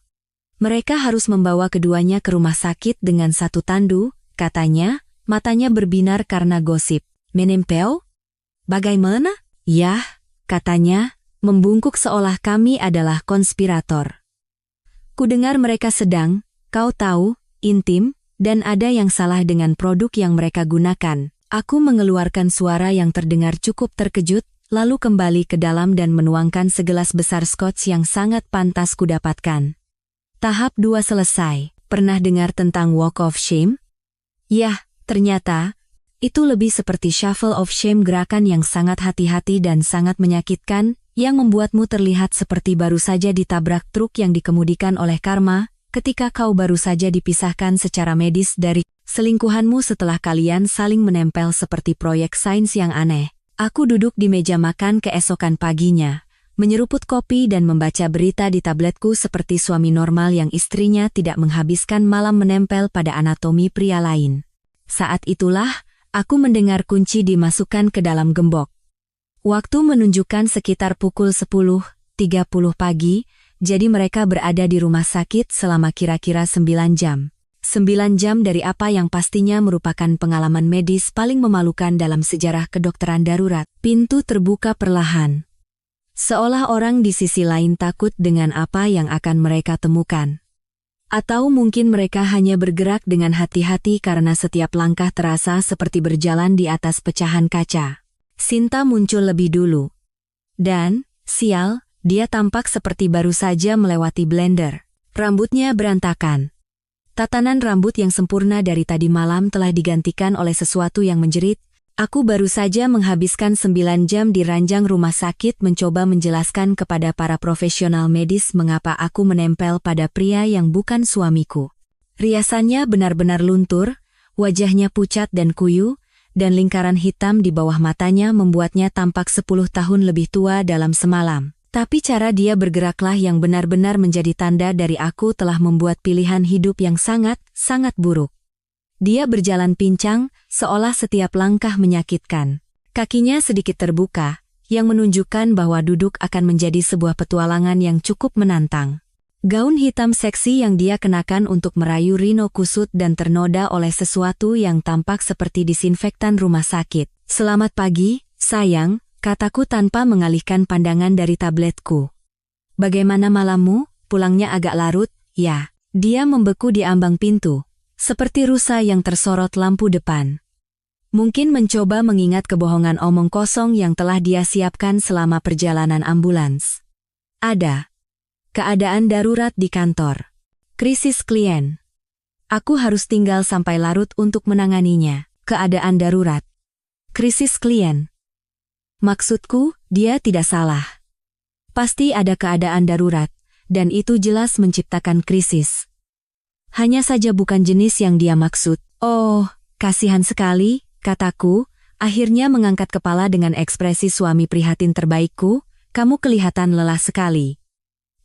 Mereka harus membawa keduanya ke rumah sakit dengan satu tandu, katanya, matanya berbinar karena gosip. Menempel? Bagaimana? Yah, katanya, membungkuk seolah kami adalah konspirator. Kudengar mereka sedang, kau tahu, intim, dan ada yang salah dengan produk yang mereka gunakan. Aku mengeluarkan suara yang terdengar cukup terkejut, lalu kembali ke dalam dan menuangkan segelas besar scotch yang sangat pantas kudapatkan. Tahap 2 selesai. Pernah dengar tentang Walk of Shame? Yah, ternyata, itu lebih seperti Shuffle of Shame, gerakan yang sangat hati-hati dan sangat menyakitkan, yang membuatmu terlihat seperti baru saja ditabrak truk yang dikemudikan oleh karma, ketika kau baru saja dipisahkan secara medis dari selingkuhanmu setelah kalian saling menempel seperti proyek sains yang aneh. Aku duduk di meja makan keesokan paginya, menyeruput kopi dan membaca berita di tabletku seperti suami normal yang istrinya tidak menghabiskan malam menempel pada anatomi pria lain. Saat itulah, aku mendengar kunci dimasukkan ke dalam gembok. Waktu menunjukkan sekitar pukul 10.30 pagi, jadi mereka berada di rumah sakit selama kira-kira 9 jam. 9 jam dari apa yang pastinya merupakan pengalaman medis paling memalukan dalam sejarah kedokteran darurat. Pintu terbuka perlahan. Seolah orang di sisi lain takut dengan apa yang akan mereka temukan. Atau mungkin mereka hanya bergerak dengan hati-hati karena setiap langkah terasa seperti berjalan di atas pecahan kaca. Sinta muncul lebih dulu. Dan, sial, dia tampak seperti baru saja melewati blender. Rambutnya berantakan. Tatanan rambut yang sempurna dari tadi malam telah digantikan oleh sesuatu yang menjerit. Aku baru saja menghabiskan 9 jam di ranjang rumah sakit mencoba menjelaskan kepada para profesional medis mengapa aku menempel pada pria yang bukan suamiku. Riasannya benar-benar luntur, wajahnya pucat dan kuyu, dan lingkaran hitam di bawah matanya membuatnya tampak 10 tahun lebih tua dalam semalam. Tapi cara dia bergeraklah yang benar-benar menjadi tanda dari aku telah membuat pilihan hidup yang sangat, sangat buruk. Dia berjalan pincang, seolah setiap langkah menyakitkan. Kakinya sedikit terbuka, yang menunjukkan bahwa duduk akan menjadi sebuah petualangan yang cukup menantang. Gaun hitam seksi yang dia kenakan untuk merayu Rino kusut dan ternoda oleh sesuatu yang tampak seperti disinfektan rumah sakit. Selamat pagi, sayang, kataku tanpa mengalihkan pandangan dari tabletku. Bagaimana malammu? Pulangnya agak larut, ya. Dia membeku di ambang pintu, seperti rusa yang tersorot lampu depan. Mungkin mencoba mengingat kebohongan omong kosong yang telah dia siapkan selama perjalanan ambulans. Ada keadaan darurat di kantor. Krisis klien. Aku harus tinggal sampai larut untuk menanganinya. Keadaan darurat. Krisis klien. Maksudku, dia tidak salah. Pasti ada keadaan darurat, dan itu jelas menciptakan krisis. Hanya saja bukan jenis yang dia maksud. Oh, kasihan sekali, kataku, akhirnya mengangkat kepala dengan ekspresi suami prihatin terbaikku, kamu kelihatan lelah sekali.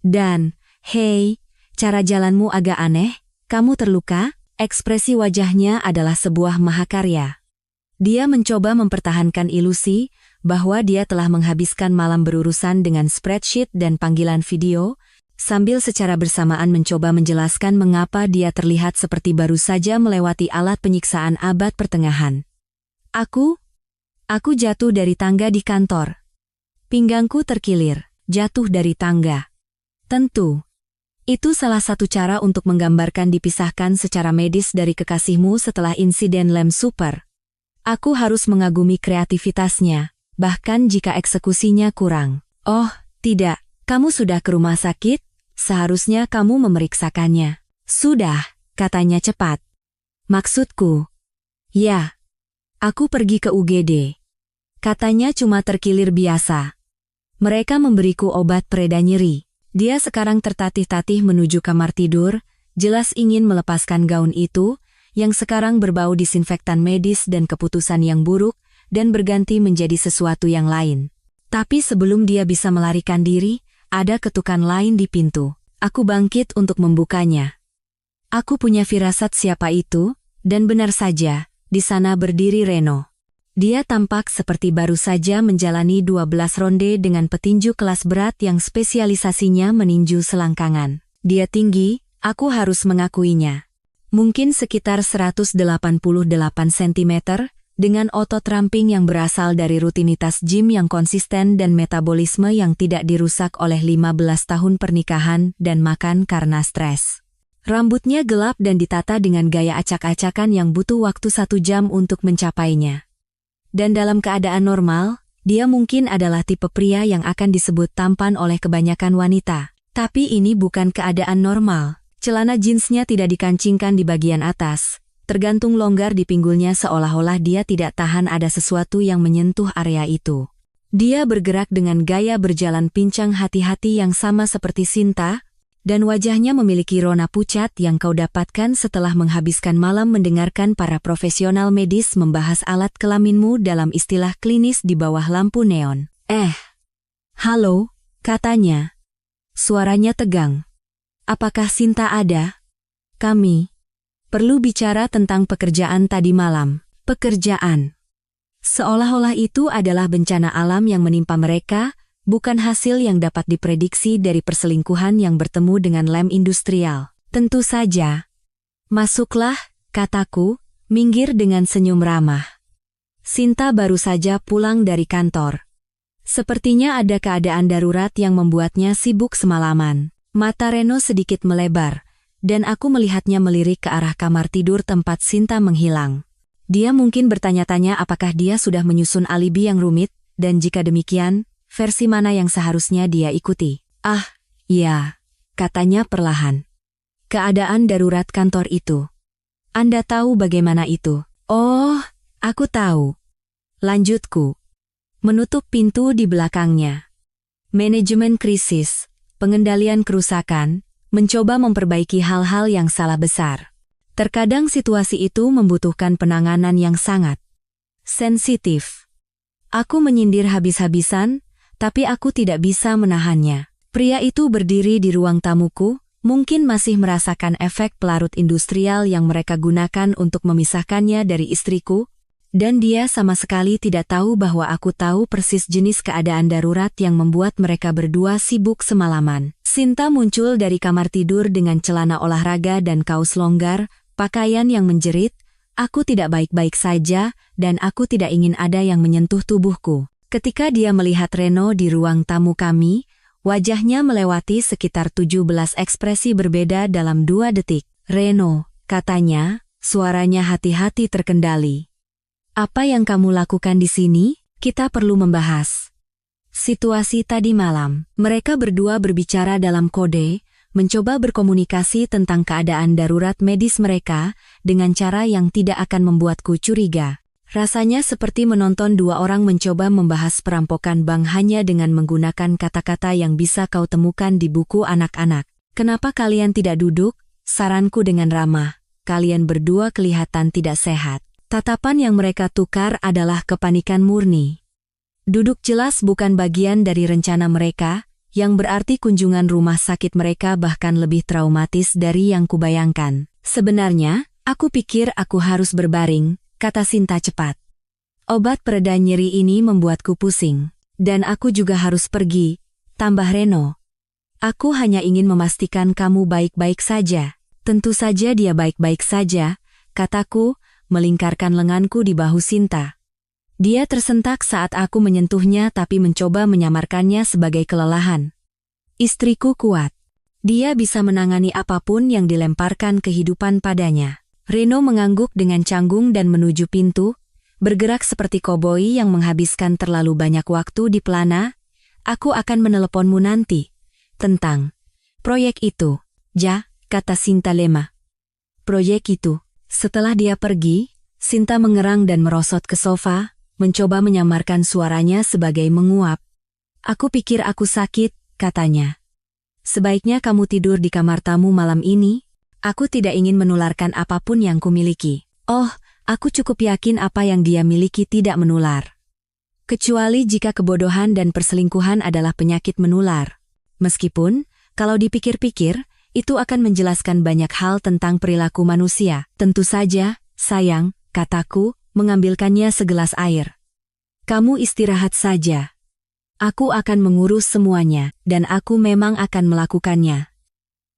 Dan, hei, cara jalanmu agak aneh, kamu terluka? Ekspresi wajahnya adalah sebuah mahakarya. Dia mencoba mempertahankan ilusi bahwa dia telah menghabiskan malam berurusan dengan spreadsheet dan panggilan video, sambil secara bersamaan mencoba menjelaskan mengapa dia terlihat seperti baru saja melewati alat penyiksaan abad pertengahan. Aku jatuh dari tangga di kantor. Pinggangku terkilir, jatuh dari tangga. Tentu. Itu salah satu cara untuk menggambarkan dipisahkan secara medis dari kekasihmu setelah insiden lem super. Aku harus mengagumi kreativitasnya, bahkan jika eksekusinya kurang. Oh, tidak, kamu sudah ke rumah sakit? Seharusnya kamu memeriksakannya. Sudah, katanya cepat. Maksudku. Ya. Aku pergi ke UGD. Katanya cuma terkilir biasa. Mereka memberiku obat pereda nyeri. Dia sekarang tertatih-tatih menuju kamar tidur, jelas ingin melepaskan gaun itu, yang sekarang berbau disinfektan medis dan keputusan yang buruk, dan berganti menjadi sesuatu yang lain. Tapi sebelum dia bisa melarikan diri, ada ketukan lain di pintu. Aku bangkit untuk membukanya. Aku punya firasat siapa itu, dan benar saja, di sana berdiri Reno. Dia tampak seperti baru saja menjalani 12 ronde dengan petinju kelas berat yang spesialisasinya meninju selangkangan. Dia tinggi, aku harus mengakuinya. Mungkin sekitar 188 cm, dengan otot ramping yang berasal dari rutinitas gym yang konsisten dan metabolisme yang tidak dirusak oleh 15 tahun pernikahan dan makan karena stres. Rambutnya gelap dan ditata dengan gaya acak-acakan yang butuh waktu 1 jam untuk mencapainya. Dan dalam keadaan normal, dia mungkin adalah tipe pria yang akan disebut tampan oleh kebanyakan wanita. Tapi ini bukan keadaan normal. Celana jeansnya tidak dikancingkan di bagian atas, tergantung longgar di pinggulnya seolah-olah dia tidak tahan ada sesuatu yang menyentuh area itu. Dia bergerak dengan gaya berjalan pincang hati-hati yang sama seperti Sinta, dan wajahnya memiliki rona pucat yang kau dapatkan setelah menghabiskan malam mendengarkan para profesional medis membahas alat kelaminmu dalam istilah klinis di bawah lampu neon. Halo, katanya. Suaranya tegang. Apakah Sinta ada? Kami perlu bicara tentang pekerjaan tadi malam. Pekerjaan. Seolah-olah itu adalah bencana alam yang menimpa mereka, bukan hasil yang dapat diprediksi dari perselingkuhan yang bertemu dengan lem industrial. Tentu saja. Masuklah, kataku, minggir dengan senyum ramah. Sinta baru saja pulang dari kantor. Sepertinya ada keadaan darurat yang membuatnya sibuk semalaman. Mata Reno sedikit melebar, dan aku melihatnya melirik ke arah kamar tidur tempat Sinta menghilang. Dia mungkin bertanya-tanya apakah dia sudah menyusun alibi yang rumit, dan jika demikian, versi mana yang seharusnya dia ikuti. Iya, katanya perlahan. Keadaan darurat kantor itu. Anda tahu bagaimana itu? Oh, aku tahu. Lanjutku. Menutup pintu di belakangnya. Manajemen krisis, pengendalian kerusakan, mencoba memperbaiki hal-hal yang salah besar. Terkadang situasi itu membutuhkan penanganan yang sangat sensitif. Aku menyindir habis-habisan, tapi aku tidak bisa menahannya. Pria itu berdiri di ruang tamuku, mungkin masih merasakan efek pelarut industrial yang mereka gunakan untuk memisahkannya dari istriku, dan dia sama sekali tidak tahu bahwa aku tahu persis jenis keadaan darurat yang membuat mereka berdua sibuk semalaman. Sinta muncul dari kamar tidur dengan celana olahraga dan kaos longgar, pakaian yang menjerit. Aku tidak baik-baik saja, dan aku tidak ingin ada yang menyentuh tubuhku. Ketika dia melihat Reno di ruang tamu kami, wajahnya melewati sekitar 17 ekspresi berbeda dalam 2 detik. Reno, katanya, suaranya hati-hati terkendali. Apa yang kamu lakukan di sini? Kita perlu membahas situasi tadi malam. Mereka berdua berbicara dalam kode, mencoba berkomunikasi tentang keadaan darurat medis mereka, dengan cara yang tidak akan membuatku curiga. Rasanya seperti menonton 2 orang mencoba membahas perampokan bank hanya dengan menggunakan kata-kata yang bisa kau temukan di buku anak-anak. Kenapa kalian tidak duduk? Saranku dengan ramah. Kalian berdua kelihatan tidak sehat. Tatapan yang mereka tukar adalah kepanikan murni. Duduk jelas bukan bagian dari rencana mereka, yang berarti kunjungan rumah sakit mereka bahkan lebih traumatis dari yang kubayangkan. Sebenarnya, aku pikir aku harus berbaring, kata Sinta cepat. Obat pereda nyeri ini membuatku pusing. Dan aku juga harus pergi, tambah Reno. Aku hanya ingin memastikan kamu baik-baik saja. Tentu saja dia baik-baik saja, kataku, melingkarkan lenganku di bahu Sinta. Dia tersentak saat aku menyentuhnya tapi mencoba menyamarkannya sebagai kelelahan. Istriku kuat. Dia bisa menangani apapun yang dilemparkan kehidupan padanya. Reno mengangguk dengan canggung dan menuju pintu, bergerak seperti koboi yang menghabiskan terlalu banyak waktu di pelana. Aku akan meneleponmu nanti. Tentang proyek itu, kata Sinta lemah. Proyek itu. Setelah dia pergi, Sinta mengerang dan merosot ke sofa, mencoba menyamarkan suaranya sebagai menguap. Aku pikir aku sakit, katanya. Sebaiknya kamu tidur di kamar tamu malam ini. Aku tidak ingin menularkan apapun yang kumiliki. Oh, aku cukup yakin apa yang dia miliki tidak menular. Kecuali jika kebodohan dan perselingkuhan adalah penyakit menular. Meskipun, kalau dipikir-pikir, itu akan menjelaskan banyak hal tentang perilaku manusia. Tentu saja, sayang, kataku, mengambilkannya segelas air. Kamu istirahat saja. Aku akan mengurus semuanya, dan aku memang akan melakukannya.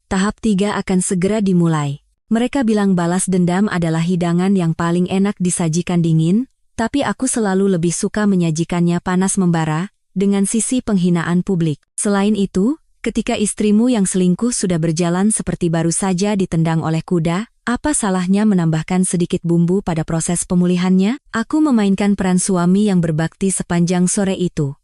Tahap 3 akan segera dimulai. Mereka bilang balas dendam adalah hidangan yang paling enak disajikan dingin, tapi aku selalu lebih suka menyajikannya panas membara, dengan sisi penghinaan publik. Selain itu, ketika istrimu yang selingkuh sudah berjalan seperti baru saja ditendang oleh kuda, apa salahnya menambahkan sedikit bumbu pada proses pemulihannya? Aku memainkan peran suami yang berbakti sepanjang sore itu.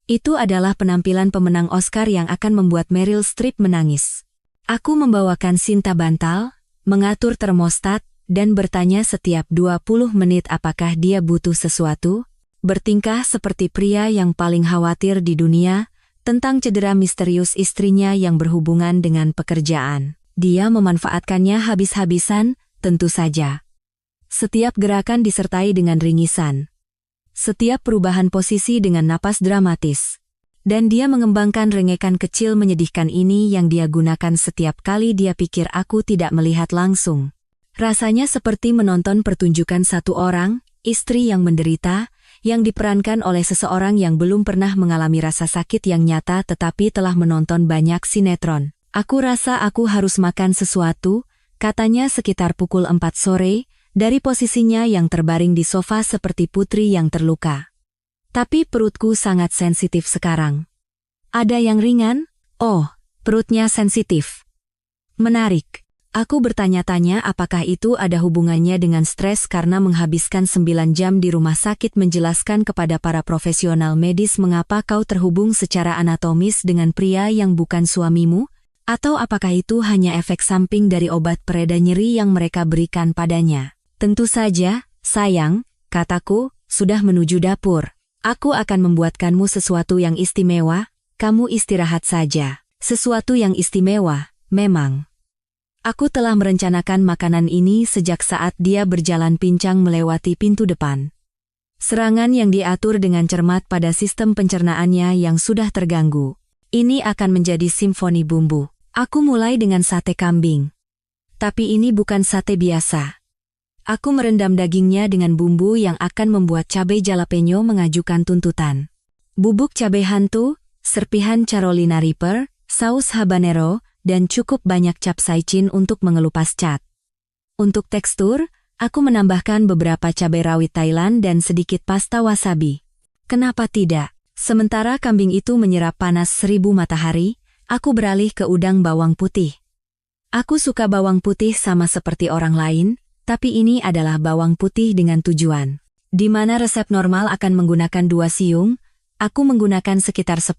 Itu adalah penampilan pemenang Oscar yang akan membuat Meryl Streep menangis. Aku membawakan Sinta bantal, mengatur termostat, dan bertanya setiap 20 menit apakah dia butuh sesuatu, bertingkah seperti pria yang paling khawatir di dunia, tentang cedera misterius istrinya yang berhubungan dengan pekerjaan. Dia memanfaatkannya habis-habisan, tentu saja. Setiap gerakan disertai dengan ringisan. Setiap perubahan posisi dengan napas dramatis. Dan dia mengembangkan rengekan kecil menyedihkan ini yang dia gunakan setiap kali dia pikir aku tidak melihat langsung. Rasanya seperti menonton pertunjukan satu orang, istri yang menderita, yang diperankan oleh seseorang yang belum pernah mengalami rasa sakit yang nyata tetapi telah menonton banyak sinetron. Aku rasa aku harus makan sesuatu, katanya sekitar pukul 4 sore, dari posisinya yang terbaring di sofa seperti putri yang terluka. Tapi perutku sangat sensitif sekarang. Ada yang ringan? Oh, perutnya sensitif. Menarik. Aku bertanya-tanya apakah itu ada hubungannya dengan stres karena menghabiskan 9 jam di rumah sakit menjelaskan kepada para profesional medis mengapa kau terhubung secara anatomis dengan pria yang bukan suamimu, atau apakah itu hanya efek samping dari obat pereda nyeri yang mereka berikan padanya. Tentu saja, sayang, kataku, sudah menuju dapur. Aku akan membuatkanmu sesuatu yang istimewa, kamu istirahat saja. Sesuatu yang istimewa, memang. Aku telah merencanakan makanan ini sejak saat dia berjalan pincang melewati pintu depan. Serangan yang diatur dengan cermat pada sistem pencernaannya yang sudah terganggu. Ini akan menjadi simfoni bumbu. Aku mulai dengan sate kambing. Tapi ini bukan sate biasa. Aku merendam dagingnya dengan bumbu yang akan membuat cabai jalapeno mengajukan tuntutan. Bubuk cabai hantu, serpihan Carolina Reaper, saus habanero, dan cukup banyak capsaicin untuk mengelupas cat. Untuk tekstur, aku menambahkan beberapa cabai rawit Thailand dan sedikit pasta wasabi. Kenapa tidak? Sementara kambing itu menyerap panas 1000 matahari, aku beralih ke udang bawang putih. Aku suka bawang putih sama seperti orang lain, tapi ini adalah bawang putih dengan tujuan. Di mana resep normal akan menggunakan 2 siung, aku menggunakan sekitar 10,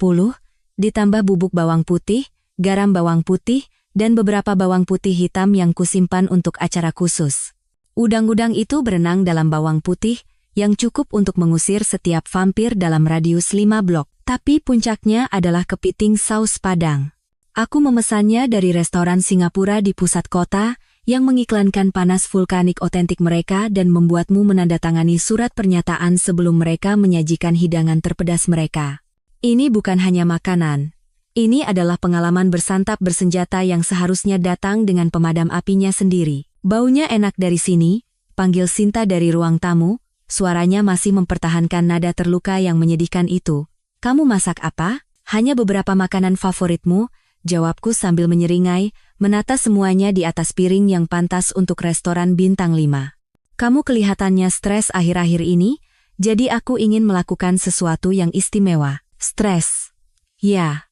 ditambah bubuk bawang putih, garam bawang putih, dan beberapa bawang putih hitam yang kusimpan untuk acara khusus. Udang-udang itu berenang dalam bawang putih, yang cukup untuk mengusir setiap vampir dalam radius 5 blok. Tapi puncaknya adalah kepiting saus Padang. Aku memesannya dari restoran Singapura di pusat kota, yang mengiklankan panas vulkanik otentik mereka dan membuatmu menandatangani surat pernyataan sebelum mereka menyajikan hidangan terpedas mereka. Ini bukan hanya makanan. Ini adalah pengalaman bersantap bersenjata yang seharusnya datang dengan pemadam apinya sendiri. Baunya enak dari sini, panggil Sinta dari ruang tamu, suaranya masih mempertahankan nada terluka yang menyedihkan itu. Kamu masak apa? Hanya beberapa makanan favoritmu, jawabku sambil menyeringai, menata semuanya di atas piring yang pantas untuk restoran bintang 5. Kamu kelihatannya stres akhir-akhir ini, jadi aku ingin melakukan sesuatu yang istimewa. Stres? Ya.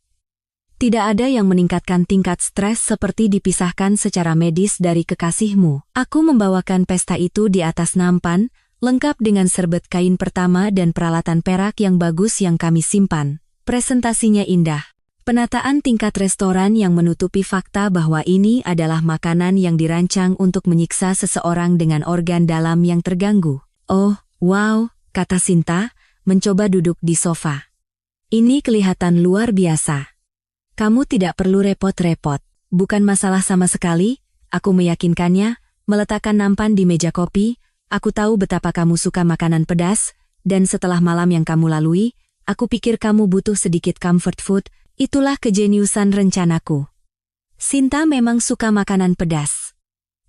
Tidak ada yang meningkatkan tingkat stres seperti dipisahkan secara medis dari kekasihmu. Aku membawakan pesta itu di atas nampan, lengkap dengan serbet kain pertama dan peralatan perak yang bagus yang kami simpan. Presentasinya indah. Penataan tingkat restoran yang menutupi fakta bahwa ini adalah makanan yang dirancang untuk menyiksa seseorang dengan organ dalam yang terganggu. Oh, wow, kata Sinta, mencoba duduk di sofa. Ini kelihatan luar biasa. Kamu tidak perlu repot-repot. Bukan masalah sama sekali, aku meyakinkannya, meletakkan nampan di meja kopi. Aku tahu betapa kamu suka makanan pedas, dan setelah malam yang kamu lalui, aku pikir kamu butuh sedikit comfort food. Itulah kejeniusan rencanaku. Sinta memang suka makanan pedas.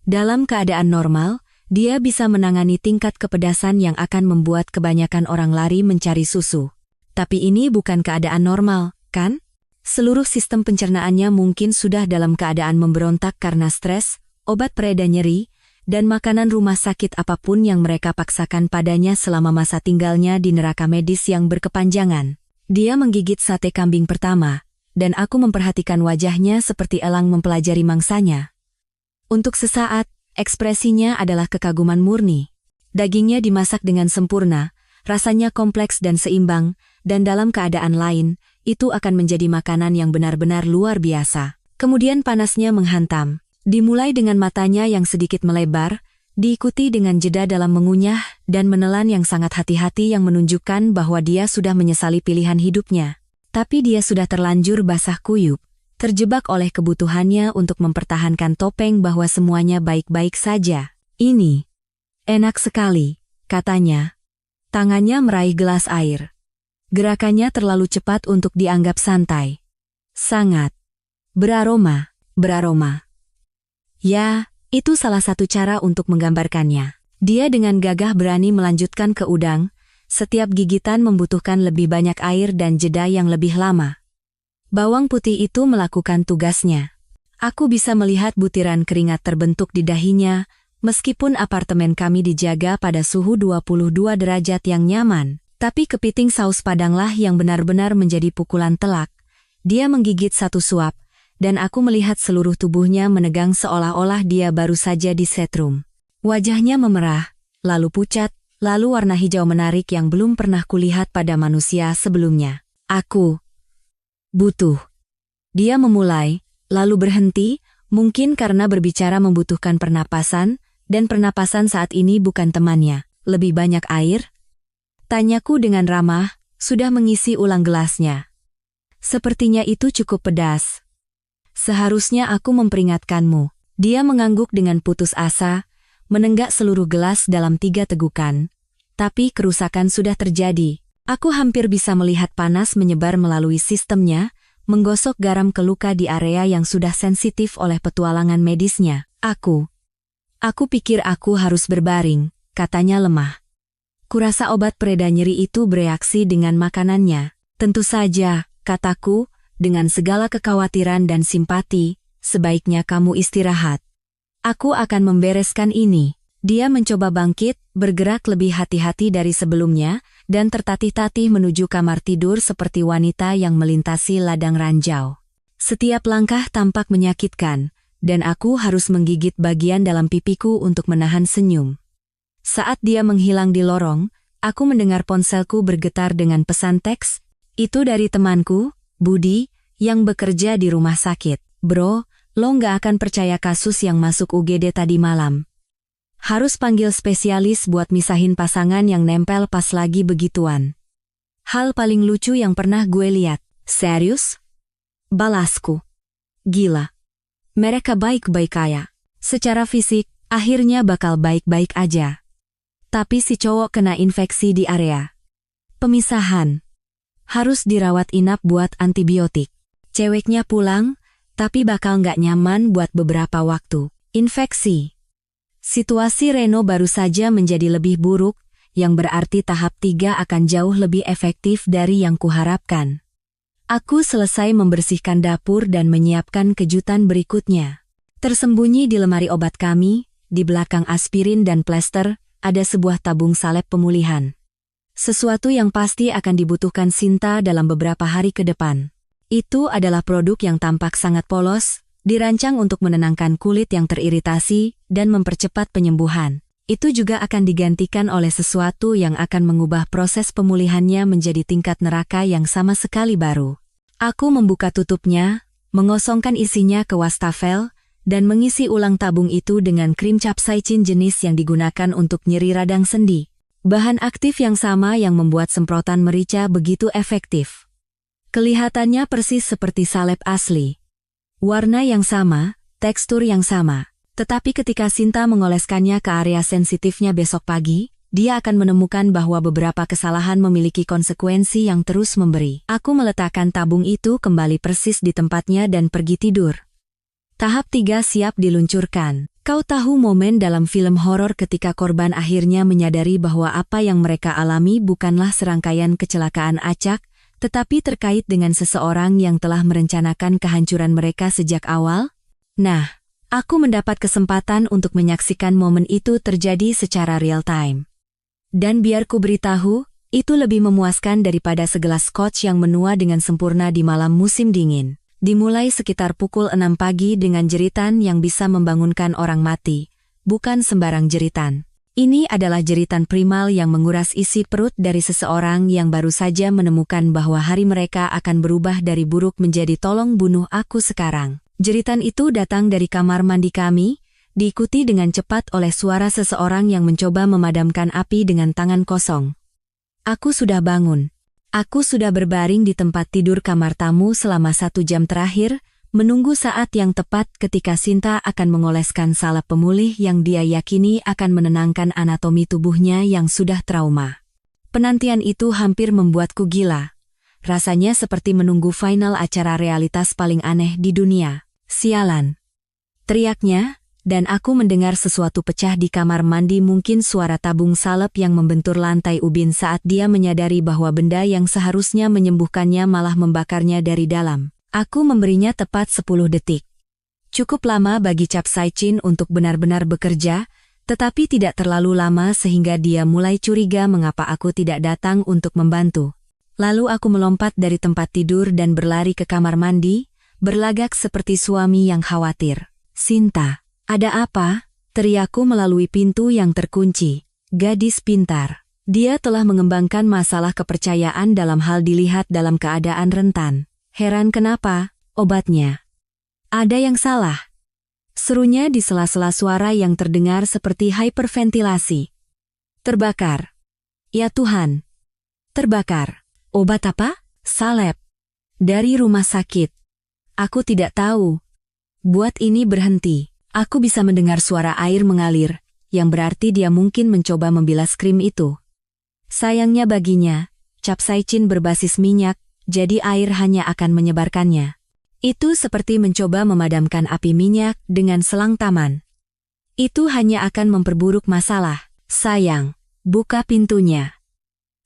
Dalam keadaan normal, dia bisa menangani tingkat kepedasan yang akan membuat kebanyakan orang lari mencari susu. Tapi ini bukan keadaan normal, kan? Seluruh sistem pencernaannya mungkin sudah dalam keadaan memberontak karena stres, obat pereda nyeri, dan makanan rumah sakit apapun yang mereka paksakan padanya selama masa tinggalnya di neraka medis yang berkepanjangan. Dia menggigit sate kambing pertama, dan aku memperhatikan wajahnya seperti elang mempelajari mangsanya. Untuk sesaat, ekspresinya adalah kekaguman murni. Dagingnya dimasak dengan sempurna, rasanya kompleks dan seimbang, dan dalam keadaan lain, itu akan menjadi makanan yang benar-benar luar biasa. Kemudian panasnya menghantam. Dimulai dengan matanya yang sedikit melebar, diikuti dengan jeda dalam mengunyah dan menelan yang sangat hati-hati yang menunjukkan bahwa dia sudah menyesali pilihan hidupnya. Tapi dia sudah terlanjur basah kuyup, terjebak oleh kebutuhannya untuk mempertahankan topeng bahwa semuanya baik-baik saja. Ini enak sekali, katanya. Tangannya meraih gelas air. Gerakannya terlalu cepat untuk dianggap santai. Sangat beraroma. Ya, itu salah satu cara untuk menggambarkannya. Dia dengan gagah berani melanjutkan ke udang, setiap gigitan membutuhkan lebih banyak air dan jeda yang lebih lama. Bawang putih itu melakukan tugasnya. Aku bisa melihat butiran keringat terbentuk di dahinya, meskipun apartemen kami dijaga pada suhu 22 derajat yang nyaman. Tapi kepiting saus padanglah yang benar-benar menjadi pukulan telak. Dia menggigit satu suap, dan aku melihat seluruh tubuhnya menegang seolah-olah dia baru saja disetrum. Wajahnya memerah, lalu pucat, lalu warna hijau menarik yang belum pernah kulihat pada manusia sebelumnya. Aku butuh. Dia memulai, lalu berhenti, mungkin karena berbicara membutuhkan pernapasan, dan pernapasan saat ini bukan temannya. Lebih banyak air? Tanyaku dengan ramah, sudah mengisi ulang gelasnya. Sepertinya itu cukup pedas. Seharusnya aku memperingatkanmu. Dia mengangguk dengan putus asa, menenggak seluruh gelas dalam 3 tegukan. Tapi kerusakan sudah terjadi. Aku hampir bisa melihat panas menyebar melalui sistemnya, menggosok garam ke luka di area yang sudah sensitif oleh petualangan medisnya. Aku pikir aku harus berbaring, katanya lemah. Kurasa obat pereda nyeri itu bereaksi dengan makanannya. Tentu saja, kataku, dengan segala kekhawatiran dan simpati, sebaiknya kamu istirahat. Aku akan membereskan ini. Dia mencoba bangkit, bergerak lebih hati-hati dari sebelumnya, dan tertatih-tatih menuju kamar tidur seperti wanita yang melintasi ladang ranjau. Setiap langkah tampak menyakitkan, dan aku harus menggigit bagian dalam pipiku untuk menahan senyum. Saat dia menghilang di lorong, aku mendengar ponselku bergetar dengan pesan teks, itu dari temanku, Budi, yang bekerja di rumah sakit. Bro, lo nggak akan percaya kasus yang masuk UGD tadi malam. Harus panggil spesialis buat misahin pasangan yang nempel pas lagi begituan. Hal paling lucu yang pernah gue lihat. Serius? Balasku. Gila. Mereka baik-baik aja. Secara fisik, akhirnya bakal baik-baik aja. Tapi si cowok kena infeksi di area pemisahan. Harus dirawat inap buat antibiotik. Ceweknya pulang, tapi bakal nggak nyaman buat beberapa waktu. Infeksi. Situasi Reno baru saja menjadi lebih buruk, yang berarti tahap 3 akan jauh lebih efektif dari yang kuharapkan. Aku selesai membersihkan dapur dan menyiapkan kejutan berikutnya. Tersembunyi di lemari obat kami, di belakang aspirin dan plester, ada sebuah tabung salep pemulihan. Sesuatu yang pasti akan dibutuhkan Sinta dalam beberapa hari ke depan. Itu adalah produk yang tampak sangat polos, dirancang untuk menenangkan kulit yang teriritasi dan mempercepat penyembuhan. Itu juga akan digantikan oleh sesuatu yang akan mengubah proses pemulihannya menjadi tingkat neraka yang sama sekali baru. Aku membuka tutupnya, mengosongkan isinya ke wastafel, dan mengisi ulang tabung itu dengan krim capsaicin jenis yang digunakan untuk nyeri radang sendi. Bahan aktif yang sama yang membuat semprotan merica begitu efektif. Kelihatannya persis seperti salep asli. Warna yang sama, tekstur yang sama. Tetapi ketika Sinta mengoleskannya ke area sensitifnya besok pagi, dia akan menemukan bahwa beberapa kesalahan memiliki konsekuensi yang terus memberi. Aku meletakkan tabung itu kembali persis di tempatnya dan pergi tidur. Tahap 3 siap diluncurkan. Kau tahu momen dalam film horor ketika korban akhirnya menyadari bahwa apa yang mereka alami bukanlah serangkaian kecelakaan acak, tetapi terkait dengan seseorang yang telah merencanakan kehancuran mereka sejak awal? Nah, aku mendapat kesempatan untuk menyaksikan momen itu terjadi secara real time. Dan biar ku beritahu, itu lebih memuaskan daripada segelas scotch yang menua dengan sempurna di malam musim dingin. Dimulai sekitar pukul 6 pagi dengan jeritan yang bisa membangunkan orang mati, bukan sembarang jeritan. Ini adalah jeritan primal yang menguras isi perut dari seseorang yang baru saja menemukan bahwa hari mereka akan berubah dari buruk menjadi tolong bunuh aku sekarang. Jeritan itu datang dari kamar mandi kami, diikuti dengan cepat oleh suara seseorang yang mencoba memadamkan api dengan tangan kosong. Aku sudah bangun. Aku sudah berbaring di tempat tidur kamar tamu selama 1 jam terakhir, menunggu saat yang tepat ketika Sinta akan mengoleskan salep pemulih yang dia yakini akan menenangkan anatomi tubuhnya yang sudah trauma. Penantian itu hampir membuatku gila. Rasanya seperti menunggu final acara realitas paling aneh di dunia. Sialan! Teriaknya, dan aku mendengar sesuatu pecah di kamar mandi, mungkin suara tabung salep yang membentur lantai ubin saat dia menyadari bahwa benda yang seharusnya menyembuhkannya malah membakarnya dari dalam. Aku memberinya tepat 10 detik. Cukup lama bagi capsaicin untuk benar-benar bekerja, tetapi tidak terlalu lama sehingga dia mulai curiga mengapa aku tidak datang untuk membantu. Lalu aku melompat dari tempat tidur dan berlari ke kamar mandi, berlagak seperti suami yang khawatir. Sinta! Ada apa? Teriakku melalui pintu yang terkunci. Gadis pintar. Dia telah mengembangkan masalah kepercayaan dalam hal dilihat dalam keadaan rentan. Heran kenapa? Obatnya. Ada yang salah. Serunya di sela-sela suara yang terdengar seperti hiperventilasi. Terbakar. Ya Tuhan. Terbakar. Obat apa? Salep. Dari rumah sakit. Aku tidak tahu. Buat ini berhenti. Aku bisa mendengar suara air mengalir, yang berarti dia mungkin mencoba membilas krim itu. Sayangnya baginya, capsaicin berbasis minyak, jadi air hanya akan menyebarkannya. Itu seperti mencoba memadamkan api minyak dengan selang taman. Itu hanya akan memperburuk masalah. Sayang, buka pintunya.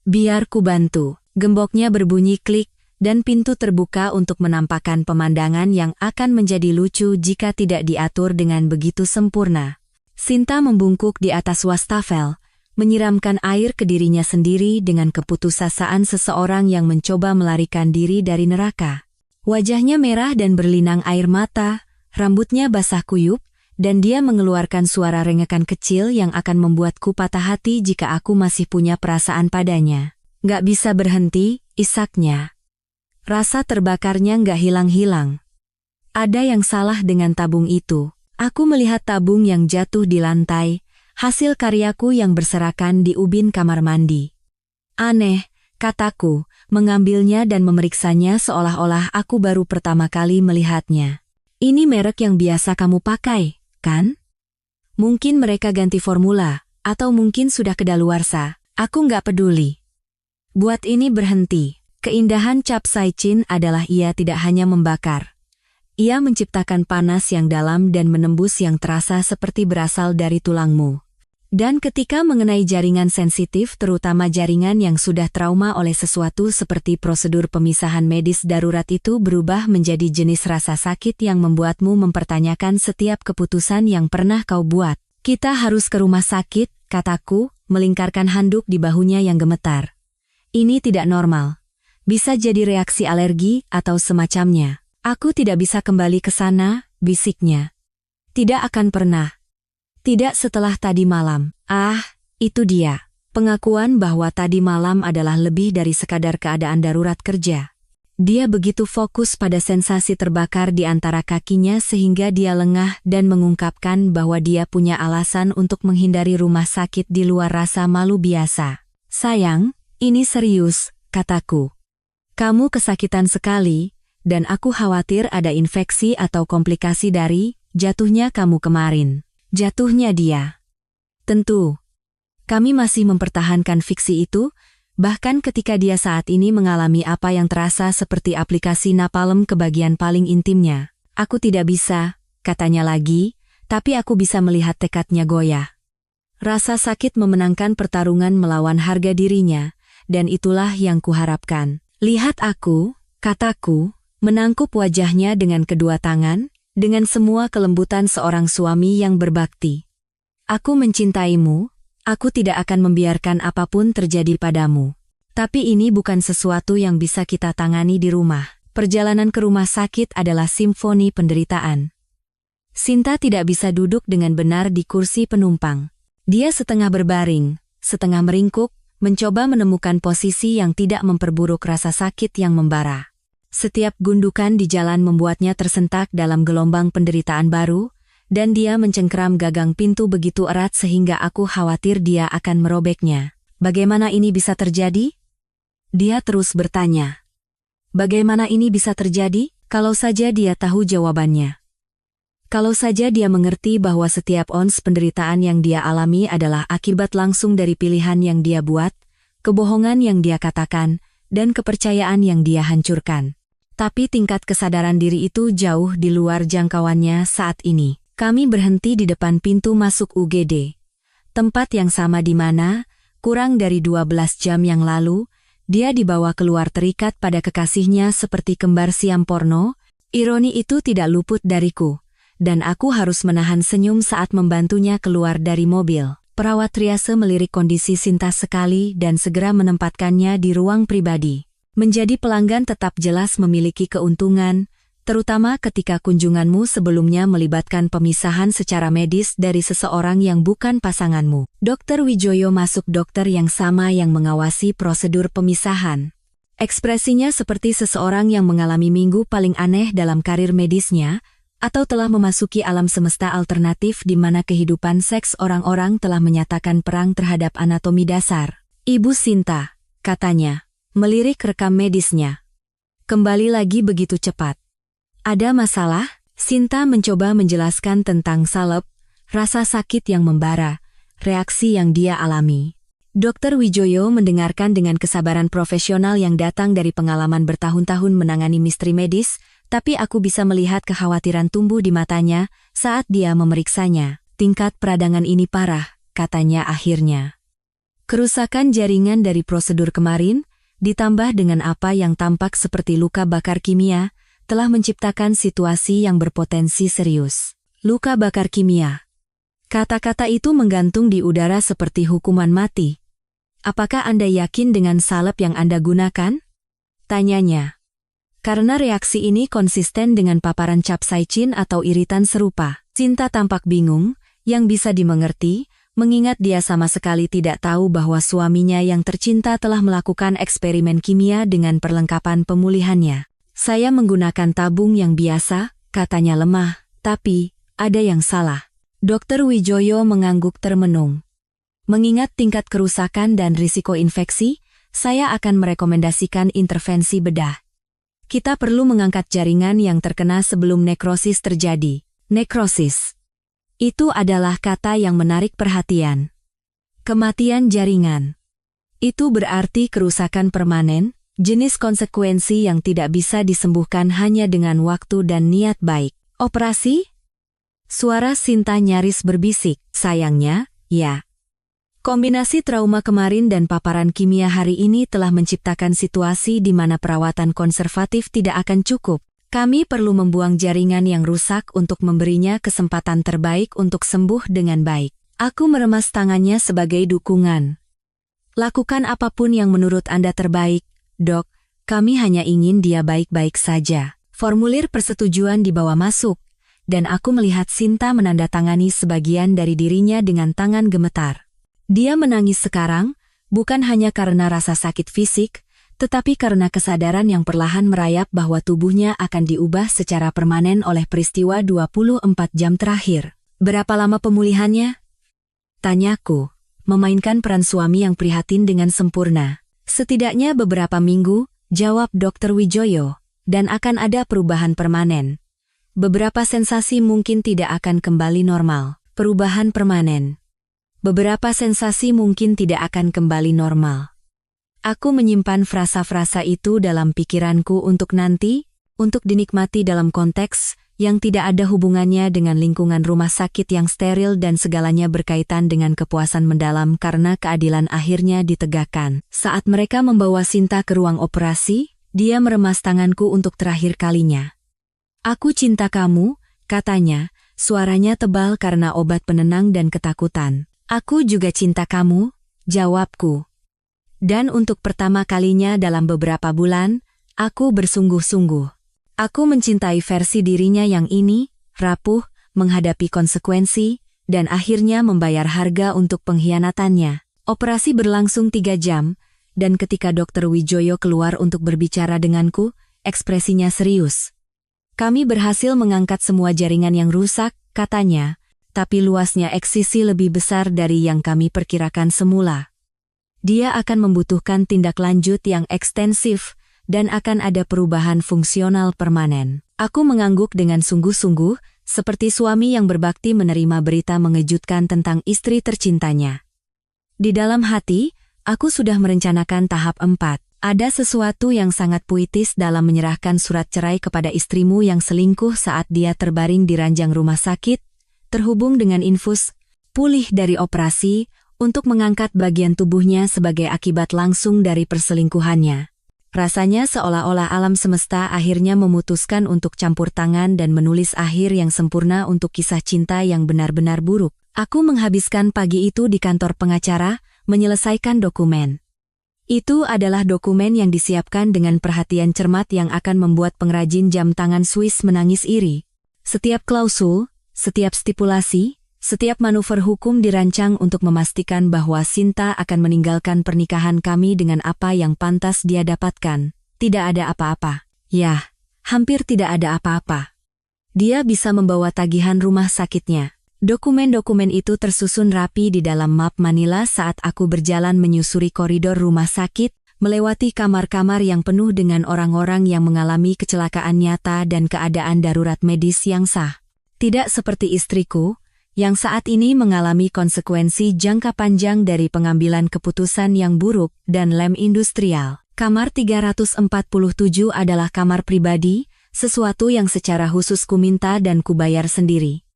Biar ku bantu. Gemboknya berbunyi klik, dan pintu terbuka untuk menampakkan pemandangan yang akan menjadi lucu jika tidak diatur dengan begitu sempurna. Sinta membungkuk di atas wastafel, menyiramkan air ke dirinya sendiri dengan keputusasaan seseorang yang mencoba melarikan diri dari neraka. Wajahnya merah dan berlinang air mata, rambutnya basah kuyup, dan dia mengeluarkan suara rengekan kecil yang akan membuatku patah hati jika aku masih punya perasaan padanya. Gak bisa berhenti, isaknya. Rasa terbakarnya nggak hilang-hilang. Ada yang salah dengan tabung itu. Aku melihat tabung yang jatuh di lantai, hasil karyaku yang berserakan di ubin kamar mandi. Aneh, kataku, mengambilnya dan memeriksanya seolah-olah aku baru pertama kali melihatnya. Ini merek yang biasa kamu pakai, kan? Mungkin mereka ganti formula, atau mungkin sudah kedaluarsa. Aku nggak peduli. Buat ini berhenti. Keindahan capsaicin adalah ia tidak hanya membakar. Ia menciptakan panas yang dalam dan menembus yang terasa seperti berasal dari tulangmu. Dan ketika mengenai jaringan sensitif, terutama jaringan yang sudah trauma oleh sesuatu seperti prosedur pemisahan medis darurat, itu berubah menjadi jenis rasa sakit yang membuatmu mempertanyakan setiap keputusan yang pernah kau buat. Kita harus ke rumah sakit, kataku, melingkarkan handuk di bahunya yang gemetar. Ini tidak normal. Bisa jadi reaksi alergi atau semacamnya. Aku tidak bisa kembali ke sana, bisiknya. Tidak akan pernah. Tidak setelah tadi malam. Ah, itu dia. Pengakuan bahwa tadi malam adalah lebih dari sekadar keadaan darurat kerja. Dia begitu fokus pada sensasi terbakar di antara kakinya sehingga dia lengah dan mengungkapkan bahwa dia punya alasan untuk menghindari rumah sakit di luar rasa malu biasa. "Sayang, ini serius," kataku. "Kamu kesakitan sekali, dan aku khawatir ada infeksi atau komplikasi dari jatuhnya kamu kemarin." "Jatuhnya dia?" "Tentu. Kami masih mempertahankan fiksi itu, bahkan ketika dia saat ini mengalami apa yang terasa seperti aplikasi napalm ke bagian paling intimnya." "Aku tidak bisa," katanya lagi, "tapi aku bisa melihat tekadnya goyah." Rasa sakit memenangkan pertarungan melawan harga dirinya, dan itulah yang kuharapkan. "Lihat aku," kataku, menangkup wajahnya dengan kedua tangan, dengan semua kelembutan seorang suami yang berbakti. "Aku mencintaimu. Aku tidak akan membiarkan apapun terjadi padamu. Tapi ini bukan sesuatu yang bisa kita tangani di rumah. Perjalanan ke rumah sakit adalah simfoni penderitaan." Sinta tidak bisa duduk dengan benar di kursi penumpang. Dia setengah berbaring, setengah meringkuk, mencoba menemukan posisi yang tidak memperburuk rasa sakit yang membara. Setiap gundukan di jalan membuatnya tersentak dalam gelombang penderitaan baru, dan dia mencengkeram gagang pintu begitu erat sehingga aku khawatir dia akan merobeknya. "Bagaimana ini bisa terjadi?" dia terus bertanya. Bagaimana ini bisa terjadi? Kalau saja dia tahu jawabannya. Kalau saja dia mengerti bahwa setiap ons penderitaan yang dia alami adalah akibat langsung dari pilihan yang dia buat, kebohongan yang dia katakan, dan kepercayaan yang dia hancurkan. Tapi tingkat kesadaran diri itu jauh di luar jangkauannya saat ini. Kami berhenti di depan pintu masuk UGD. Tempat yang sama di mana, kurang dari 12 jam yang lalu, dia dibawa keluar terikat pada kekasihnya seperti kembar siam porno. Ironi itu tidak luput dariku, dan aku harus menahan senyum saat membantunya keluar dari mobil. Perawat triase melirik kondisi Sinta sekali dan segera menempatkannya di ruang pribadi. Menjadi pelanggan tetap jelas memiliki keuntungan, terutama ketika kunjunganmu sebelumnya melibatkan pemisahan secara medis dari seseorang yang bukan pasanganmu. Dr. Wijoyo masuk, dokter yang sama yang mengawasi prosedur pemisahan. Ekspresinya seperti seseorang yang mengalami minggu paling aneh dalam karir medisnya, atau telah memasuki alam semesta alternatif di mana kehidupan seks orang-orang telah menyatakan perang terhadap anatomi dasar. "Ibu Sinta," katanya, melirik rekam medisnya. "Kembali lagi begitu cepat. Ada masalah?" Sinta mencoba menjelaskan tentang salep, rasa sakit yang membara, reaksi yang dia alami. Dr. Wijoyo mendengarkan dengan kesabaran profesional yang datang dari pengalaman bertahun-tahun menangani misteri medis, tapi aku bisa melihat kekhawatiran tumbuh di matanya saat dia memeriksanya. "Tingkat peradangan ini parah," katanya akhirnya. "Kerusakan jaringan dari prosedur kemarin, ditambah dengan apa yang tampak seperti luka bakar kimia, telah menciptakan situasi yang berpotensi serius." "Luka bakar kimia." Kata-kata itu menggantung di udara seperti hukuman mati. "Apakah Anda yakin dengan salep yang Anda gunakan?" tanyanya. "Karena reaksi ini konsisten dengan paparan capsaicin atau iritan serupa." Sinta tampak bingung, yang bisa dimengerti, mengingat dia sama sekali tidak tahu bahwa suaminya yang tercinta telah melakukan eksperimen kimia dengan perlengkapan pemulihannya. "Saya menggunakan tabung yang biasa," katanya lemah, "tapi ada yang salah." Dr. Wijoyo mengangguk termenung. "Mengingat tingkat kerusakan dan risiko infeksi, saya akan merekomendasikan intervensi bedah. Kita perlu mengangkat jaringan yang terkena sebelum nekrosis terjadi." Nekrosis. Itu adalah kata yang menarik perhatian. Kematian jaringan. Itu berarti kerusakan permanen, jenis konsekuensi yang tidak bisa disembuhkan hanya dengan waktu dan niat baik. "Operasi?" Suara Sinta nyaris berbisik. "Sayangnya, ya. Kombinasi trauma kemarin dan paparan kimia hari ini telah menciptakan situasi di mana perawatan konservatif tidak akan cukup. Kami perlu membuang jaringan yang rusak untuk memberinya kesempatan terbaik untuk sembuh dengan baik." Aku meremas tangannya sebagai dukungan. "Lakukan apapun yang menurut Anda terbaik, Dok. Kami hanya ingin dia baik-baik saja." Formulir persetujuan dibawa masuk, dan aku melihat Sinta menandatangani sebagian dari dirinya dengan tangan gemetar. Dia menangis sekarang, bukan hanya karena rasa sakit fisik, Tetapi karena kesadaran yang perlahan merayap bahwa tubuhnya akan diubah secara permanen oleh peristiwa 24 jam terakhir. Berapa lama pemulihannya? Tanyaku, memainkan peran suami yang prihatin dengan sempurna. Setidaknya beberapa minggu, jawab Dr. Wijoyo, dan akan ada perubahan permanen. Beberapa sensasi mungkin tidak akan kembali normal. Perubahan permanen. Beberapa sensasi mungkin tidak akan kembali normal. Aku menyimpan frasa-frasa itu dalam pikiranku untuk nanti, untuk dinikmati dalam konteks yang tidak ada hubungannya dengan lingkungan rumah sakit yang steril dan segalanya berkaitan dengan kepuasan mendalam karena keadilan akhirnya ditegakkan. Saat mereka membawa Sinta ke ruang operasi, dia meremas tanganku untuk terakhir kalinya. "Aku cinta kamu," katanya, suaranya tebal karena obat penenang dan ketakutan. "Aku juga cinta kamu," jawabku. Dan untuk pertama kalinya dalam beberapa bulan, aku bersungguh-sungguh. Aku mencintai versi dirinya yang ini, rapuh, menghadapi konsekuensi, dan akhirnya membayar harga untuk pengkhianatannya. Operasi berlangsung 3 jam, dan ketika Dr. Wijoyo keluar untuk berbicara denganku, ekspresinya serius. "Kami berhasil mengangkat semua jaringan yang rusak," katanya, "tapi luasnya eksisi lebih besar dari yang kami perkirakan semula. Dia akan membutuhkan tindak lanjut yang ekstensif dan akan ada perubahan fungsional permanen." Aku mengangguk dengan sungguh-sungguh, seperti suami yang berbakti menerima berita mengejutkan tentang istri tercintanya. Di dalam hati, aku sudah merencanakan tahap 4. Ada sesuatu yang sangat puitis dalam menyerahkan surat cerai kepada istrimu yang selingkuh saat dia terbaring di ranjang rumah sakit, terhubung dengan infus, pulih dari operasi, untuk mengangkat bagian tubuhnya sebagai akibat langsung dari perselingkuhannya. Rasanya seolah-olah alam semesta akhirnya memutuskan untuk campur tangan dan menulis akhir yang sempurna untuk kisah cinta yang benar-benar buruk. Aku menghabiskan pagi itu di kantor pengacara, menyelesaikan dokumen. Itu adalah dokumen yang disiapkan dengan perhatian cermat yang akan membuat pengrajin jam tangan Swiss menangis iri. Setiap klausul, setiap stipulasi, setiap manuver hukum dirancang untuk memastikan bahwa Sinta akan meninggalkan pernikahan kami dengan apa yang pantas dia dapatkan. Tidak ada apa-apa. Yah, hampir tidak ada apa-apa. Dia bisa membawa tagihan rumah sakitnya. Dokumen-dokumen itu tersusun rapi di dalam map Manila saat aku berjalan menyusuri koridor rumah sakit, melewati kamar-kamar yang penuh dengan orang-orang yang mengalami kecelakaan nyata dan keadaan darurat medis yang sah. Tidak seperti istriku, yang saat ini mengalami konsekuensi jangka panjang dari pengambilan keputusan yang buruk dan lem industrial. Kamar 347 adalah kamar pribadi, sesuatu yang secara khusus kuminta dan kubayar sendiri.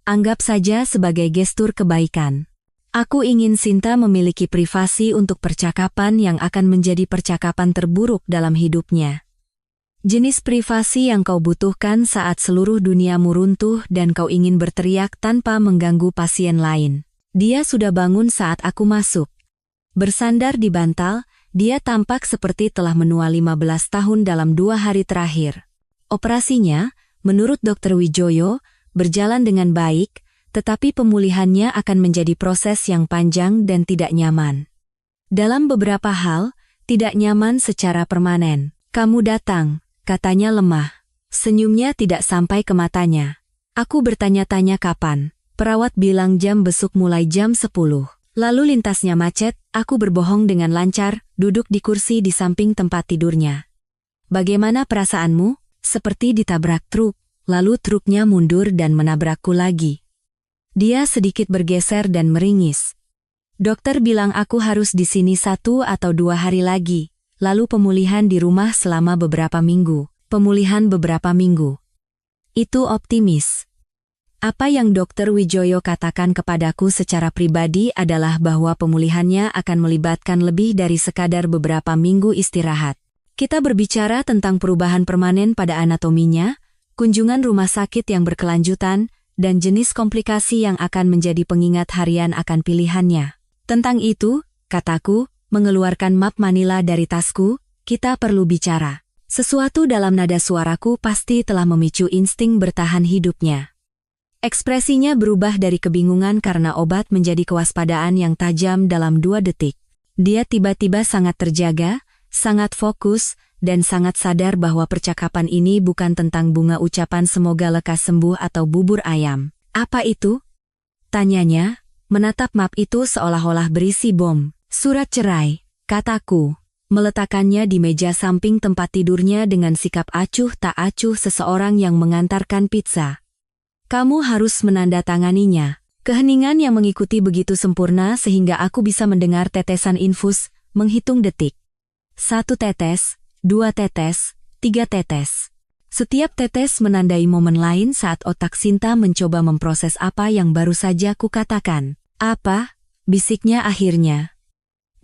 Anggap saja sebagai gestur kebaikan. Aku ingin Sinta memiliki privasi untuk percakapan yang akan menjadi percakapan terburuk dalam hidupnya. Jenis privasi yang kau butuhkan saat seluruh duniamu runtuh dan kau ingin berteriak tanpa mengganggu pasien lain. Dia sudah bangun saat aku masuk. Bersandar di bantal, dia tampak seperti telah menua 15 tahun dalam 2 hari terakhir. Operasinya, menurut Dr. Wijoyo, berjalan dengan baik, tetapi pemulihannya akan menjadi proses yang panjang dan tidak nyaman. Dalam beberapa hal, tidak nyaman secara permanen. "Kamu datang," katanya lemah. Senyumnya tidak sampai ke matanya. Aku bertanya-tanya kapan. Perawat bilang jam besuk mulai jam 10. Lalu lintasnya macet, aku berbohong dengan lancar, duduk di kursi di samping tempat tidurnya. "Bagaimana perasaanmu?" "Seperti ditabrak truk." Lalu truknya mundur dan menabrakku lagi. Dia sedikit bergeser dan meringis. "Dokter bilang aku harus di sini 1 atau 2 hari lagi. Lalu pemulihan di rumah selama beberapa minggu." Pemulihan beberapa minggu. Itu optimis. Apa yang Dr. Wijoyo katakan kepadaku secara pribadi adalah bahwa pemulihannya akan melibatkan lebih dari sekadar beberapa minggu istirahat. Kita berbicara tentang perubahan permanen pada anatominya, kunjungan rumah sakit yang berkelanjutan, dan jenis komplikasi yang akan menjadi pengingat harian akan pilihannya. Tentang itu, kataku, mengeluarkan map Manila dari tasku, kita perlu bicara. Sesuatu dalam nada suaraku pasti telah memicu insting bertahan hidupnya. Ekspresinya berubah dari kebingungan karena obat menjadi kewaspadaan yang tajam dalam 2 detik. Dia tiba-tiba sangat terjaga, sangat fokus, dan sangat sadar bahwa percakapan ini bukan tentang bunga ucapan semoga lekas sembuh atau bubur ayam. Apa itu? Tanyanya, menatap map itu seolah-olah berisi bom. Surat cerai, kataku. Meletakkannya di meja samping tempat tidurnya dengan sikap acuh tak acuh seseorang yang mengantarkan pizza. Kamu harus menandatanganinya. Keheningan yang mengikuti begitu sempurna sehingga aku bisa mendengar tetesan infus, menghitung detik. 1 tetes, 2 tetes, 3 tetes. Setiap tetes menandai momen lain saat otak Sinta mencoba memproses apa yang baru saja kukatakan. Apa? Bisiknya akhirnya.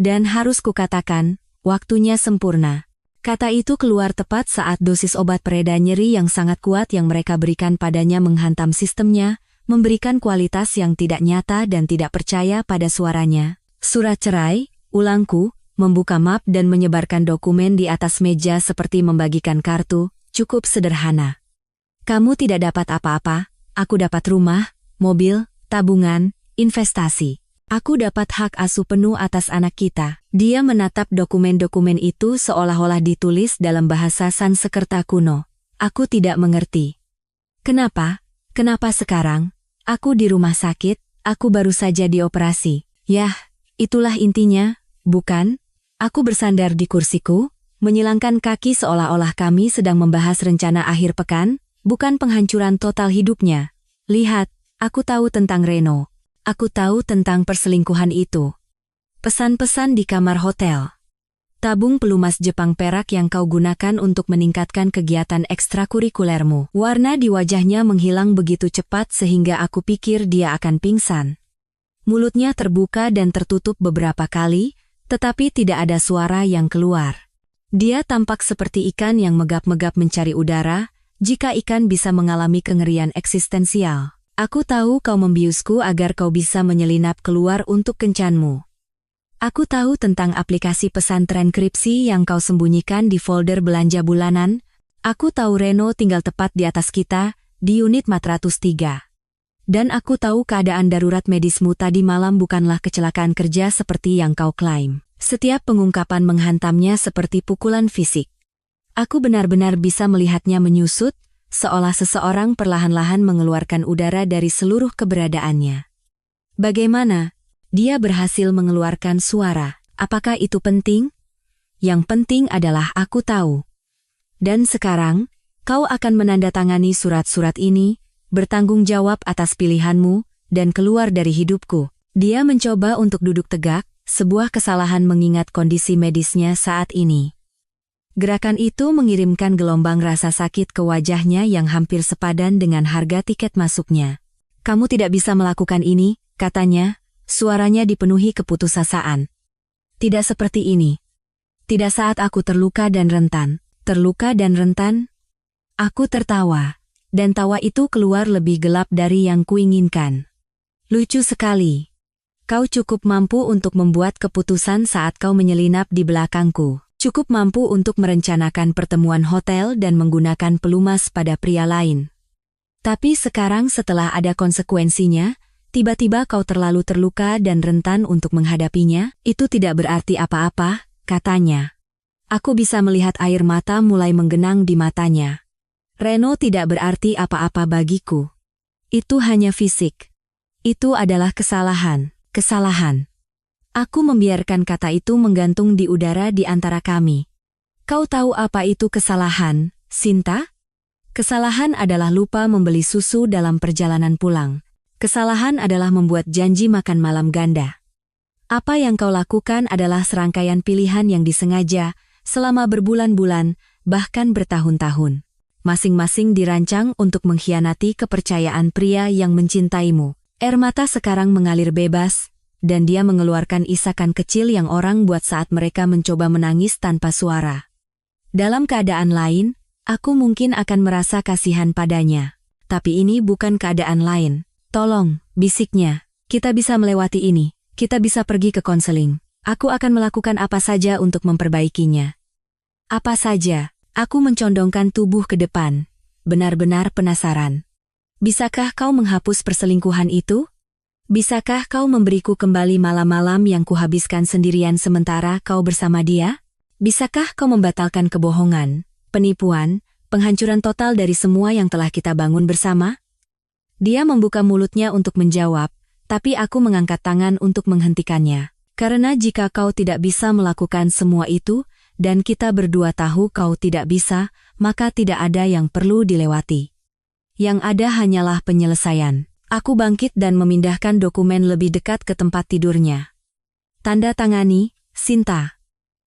Dan harus kukatakan, waktunya sempurna. Kata itu keluar tepat saat dosis obat pereda nyeri yang sangat kuat yang mereka berikan padanya menghantam sistemnya, memberikan kualitas yang tidak nyata dan tidak percaya pada suaranya. Surat cerai, ulangku, membuka map dan menyebarkan dokumen di atas meja seperti membagikan kartu, cukup sederhana. Kamu tidak dapat apa-apa, aku dapat rumah, mobil, tabungan, investasi. Aku dapat hak asuh penuh atas anak kita. Dia menatap dokumen-dokumen itu seolah-olah ditulis dalam bahasa Sanskerta kuno. Aku tidak mengerti. Kenapa? Kenapa sekarang? Aku di rumah sakit, aku baru saja dioperasi. Yah, itulah intinya, bukan? Aku bersandar di kursiku, menyilangkan kaki seolah-olah kami sedang membahas rencana akhir pekan, bukan penghancuran total hidupnya. Lihat, aku tahu tentang Reno. Aku tahu tentang perselingkuhan itu. Pesan-pesan di kamar hotel. Tabung pelumas Jepang perak yang kau gunakan untuk meningkatkan kegiatan ekstrakurikulermu. Warna di wajahnya menghilang begitu cepat sehingga aku pikir dia akan pingsan. Mulutnya terbuka dan tertutup beberapa kali, tetapi tidak ada suara yang keluar. Dia tampak seperti ikan yang megap-megap mencari udara, jika ikan bisa mengalami kengerian eksistensial. Aku tahu kau membiusku agar kau bisa menyelinap keluar untuk kencanmu. Aku tahu tentang aplikasi pesan transkripsi yang kau sembunyikan di folder belanja bulanan. Aku tahu Reno tinggal tepat di atas kita, di unit 403. Dan aku tahu keadaan darurat medismu tadi malam bukanlah kecelakaan kerja seperti yang kau klaim. Setiap pengungkapan menghantamnya seperti pukulan fisik. Aku benar-benar bisa melihatnya menyusut, seolah seseorang perlahan-lahan mengeluarkan udara dari seluruh keberadaannya. Bagaimana? Dia berhasil mengeluarkan suara. Apakah itu penting? Yang penting adalah aku tahu. Dan sekarang, kau akan menandatangani surat-surat ini, bertanggung jawab atas pilihanmu, dan keluar dari hidupku. Dia mencoba untuk duduk tegak, sebuah kesalahan mengingat kondisi medisnya saat ini. Gerakan itu mengirimkan gelombang rasa sakit ke wajahnya yang hampir sepadan dengan harga tiket masuknya. Kamu tidak bisa melakukan ini, katanya, suaranya dipenuhi keputusasaan. Tidak seperti ini. Tidak saat aku terluka dan rentan. Terluka dan rentan? Aku tertawa. Dan tawa itu keluar lebih gelap dari yang kuinginkan. Lucu sekali. Kau cukup mampu untuk membuat keputusan saat kau menyelinap di belakangku. Cukup mampu untuk merencanakan pertemuan hotel dan menggunakan pelumas pada pria lain. Tapi sekarang setelah ada konsekuensinya, tiba-tiba kau terlalu terluka dan rentan untuk menghadapinya, itu tidak berarti apa-apa, katanya. Aku bisa melihat air mata mulai menggenang di matanya. Reno tidak berarti apa-apa bagiku. Itu hanya fisik. Itu adalah kesalahan. Aku membiarkan kata itu menggantung di udara di antara kami. Kau tahu apa itu kesalahan, Sinta? Kesalahan adalah lupa membeli susu dalam perjalanan pulang. Kesalahan adalah membuat janji makan malam ganda. Apa yang kau lakukan adalah serangkaian pilihan yang disengaja, selama berbulan-bulan, bahkan bertahun-tahun. Masing-masing dirancang untuk mengkhianati kepercayaan pria yang mencintaimu. Air mata sekarang mengalir bebas, dan dia mengeluarkan isakan kecil yang orang buat saat mereka mencoba menangis tanpa suara. Dalam keadaan lain, aku mungkin akan merasa kasihan padanya. Tapi ini bukan keadaan lain. Tolong, bisiknya. Kita bisa melewati ini. Kita bisa pergi ke konseling. Aku akan melakukan apa saja untuk memperbaikinya. Apa saja? Aku mencondongkan tubuh ke depan, benar-benar penasaran. Bisakah kau menghapus perselingkuhan itu? Bisakah kau memberiku kembali malam-malam yang kuhabiskan sendirian sementara kau bersama dia? Bisakah kau membatalkan kebohongan, penipuan, penghancuran total dari semua yang telah kita bangun bersama? Dia membuka mulutnya untuk menjawab, tapi aku mengangkat tangan untuk menghentikannya. Karena jika kau tidak bisa melakukan semua itu, dan kita berdua tahu kau tidak bisa, maka tidak ada yang perlu dilewati. Yang ada hanyalah penyelesaian. Aku bangkit dan memindahkan dokumen lebih dekat ke tempat tidurnya. Tanda tangani, Sinta.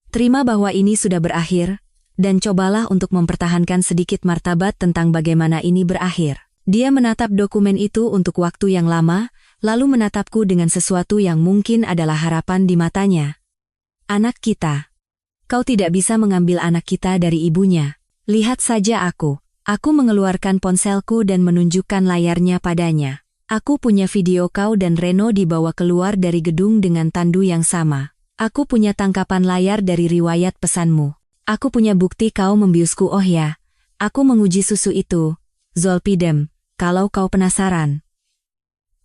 Terima bahwa ini sudah berakhir, dan cobalah untuk mempertahankan sedikit martabat tentang bagaimana ini berakhir. Dia menatap dokumen itu untuk waktu yang lama, lalu menatapku dengan sesuatu yang mungkin adalah harapan di matanya. Anak kita. Kau tidak bisa mengambil anak kita dari ibunya. Lihat saja aku. Aku mengeluarkan ponselku dan menunjukkan layarnya padanya. Aku punya video kau dan Reno dibawa keluar dari gedung dengan tandu yang sama. Aku punya tangkapan layar dari riwayat pesanmu. Aku punya bukti kau membiusku. Oh ya, aku menguji susu itu, Zolpidem, kalau kau penasaran.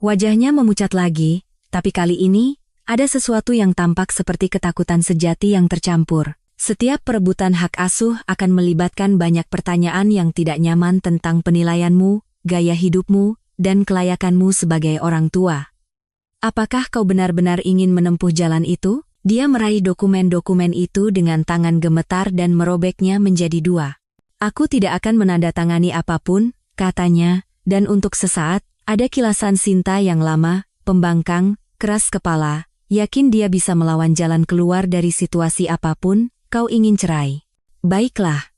Wajahnya memucat lagi, tapi kali ini, ada sesuatu yang tampak seperti ketakutan sejati yang tercampur. Setiap perebutan hak asuh akan melibatkan banyak pertanyaan yang tidak nyaman tentang penilaianmu, gaya hidupmu, dan kelayakanmu sebagai orang tua. Apakah kau benar-benar ingin menempuh jalan itu? Dia meraih dokumen-dokumen itu dengan tangan gemetar dan merobeknya menjadi dua. Aku tidak akan menandatangani apapun, katanya, dan untuk sesaat, ada kilasan Sinta yang lama, pembangkang, keras kepala, yakin dia bisa melawan jalan keluar dari situasi apapun. Kau ingin cerai. Baiklah.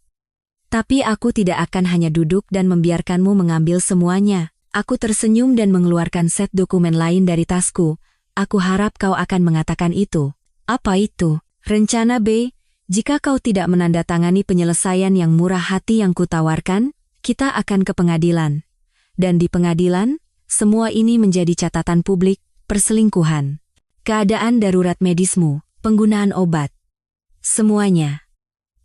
Tapi aku tidak akan hanya duduk dan membiarkanmu mengambil semuanya. Aku tersenyum dan mengeluarkan set dokumen lain dari tasku. Aku harap kau akan mengatakan itu. Apa itu? Rencana B, jika kau tidak menandatangani penyelesaian yang murah hati yang kutawarkan, kita akan ke pengadilan. Dan di pengadilan, semua ini menjadi catatan publik, perselingkuhan. Keadaan darurat medismu, penggunaan obat. Semuanya.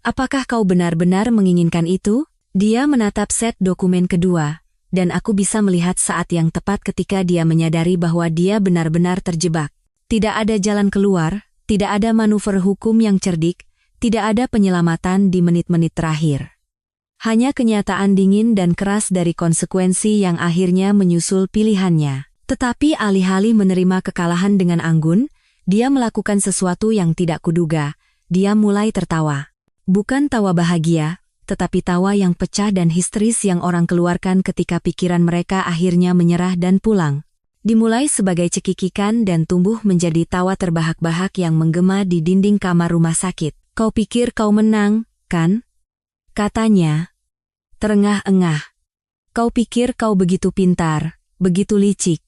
Apakah kau benar-benar menginginkan itu? Dia menatap set dokumen kedua, dan aku bisa melihat saat yang tepat ketika dia menyadari bahwa dia benar-benar terjebak. Tidak ada jalan keluar, tidak ada manuver hukum yang cerdik, tidak ada penyelamatan di menit-menit terakhir. Hanya kenyataan dingin dan keras dari konsekuensi yang akhirnya menyusul pilihannya. Tetapi alih-alih menerima kekalahan dengan anggun, dia melakukan sesuatu yang tidak kuduga. Dia mulai tertawa. Bukan tawa bahagia, tetapi tawa yang pecah dan histeris yang orang keluarkan ketika pikiran mereka akhirnya menyerah dan pulang. Dimulai sebagai cekikikan dan tumbuh menjadi tawa terbahak-bahak yang menggema di dinding kamar rumah sakit. Kau pikir kau menang, kan? Katanya. Terengah-engah. Kau pikir kau begitu pintar, begitu licik.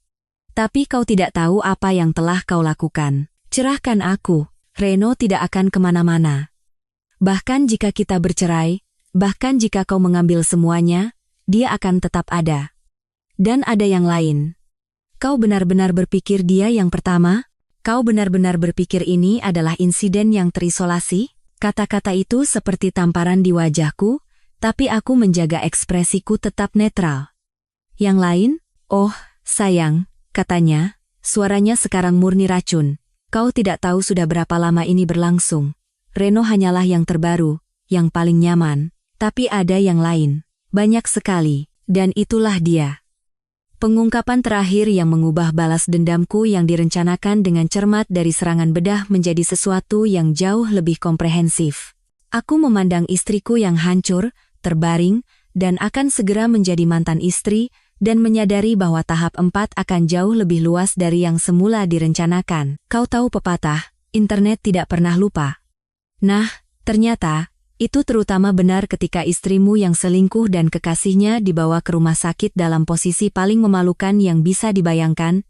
Tapi kau tidak tahu apa yang telah kau lakukan. Cerahkan aku, Reno tidak akan kemana-mana. Bahkan jika kita bercerai, bahkan jika kau mengambil semuanya, dia akan tetap ada. Dan ada yang lain. Kau benar-benar berpikir dia yang pertama? Kau benar-benar berpikir ini adalah insiden yang terisolasi? Kata-kata itu seperti tamparan di wajahku, tapi aku menjaga ekspresiku tetap netral. Yang lain? Oh, sayang, katanya, suaranya sekarang murni racun. Kau tidak tahu sudah berapa lama ini berlangsung. Reno hanyalah yang terbaru, yang paling nyaman, tapi ada yang lain. Banyak sekali, dan itulah dia. Pengungkapan terakhir yang mengubah balas dendamku yang direncanakan dengan cermat dari serangan bedah menjadi sesuatu yang jauh lebih komprehensif. Aku memandang istriku yang hancur, terbaring, dan akan segera menjadi mantan istri, dan menyadari bahwa tahap 4 akan jauh lebih luas dari yang semula direncanakan. Kau tahu pepatah, internet tidak pernah lupa. Nah, ternyata, itu terutama benar ketika istrimu yang selingkuh dan kekasihnya dibawa ke rumah sakit dalam posisi paling memalukan yang bisa dibayangkan,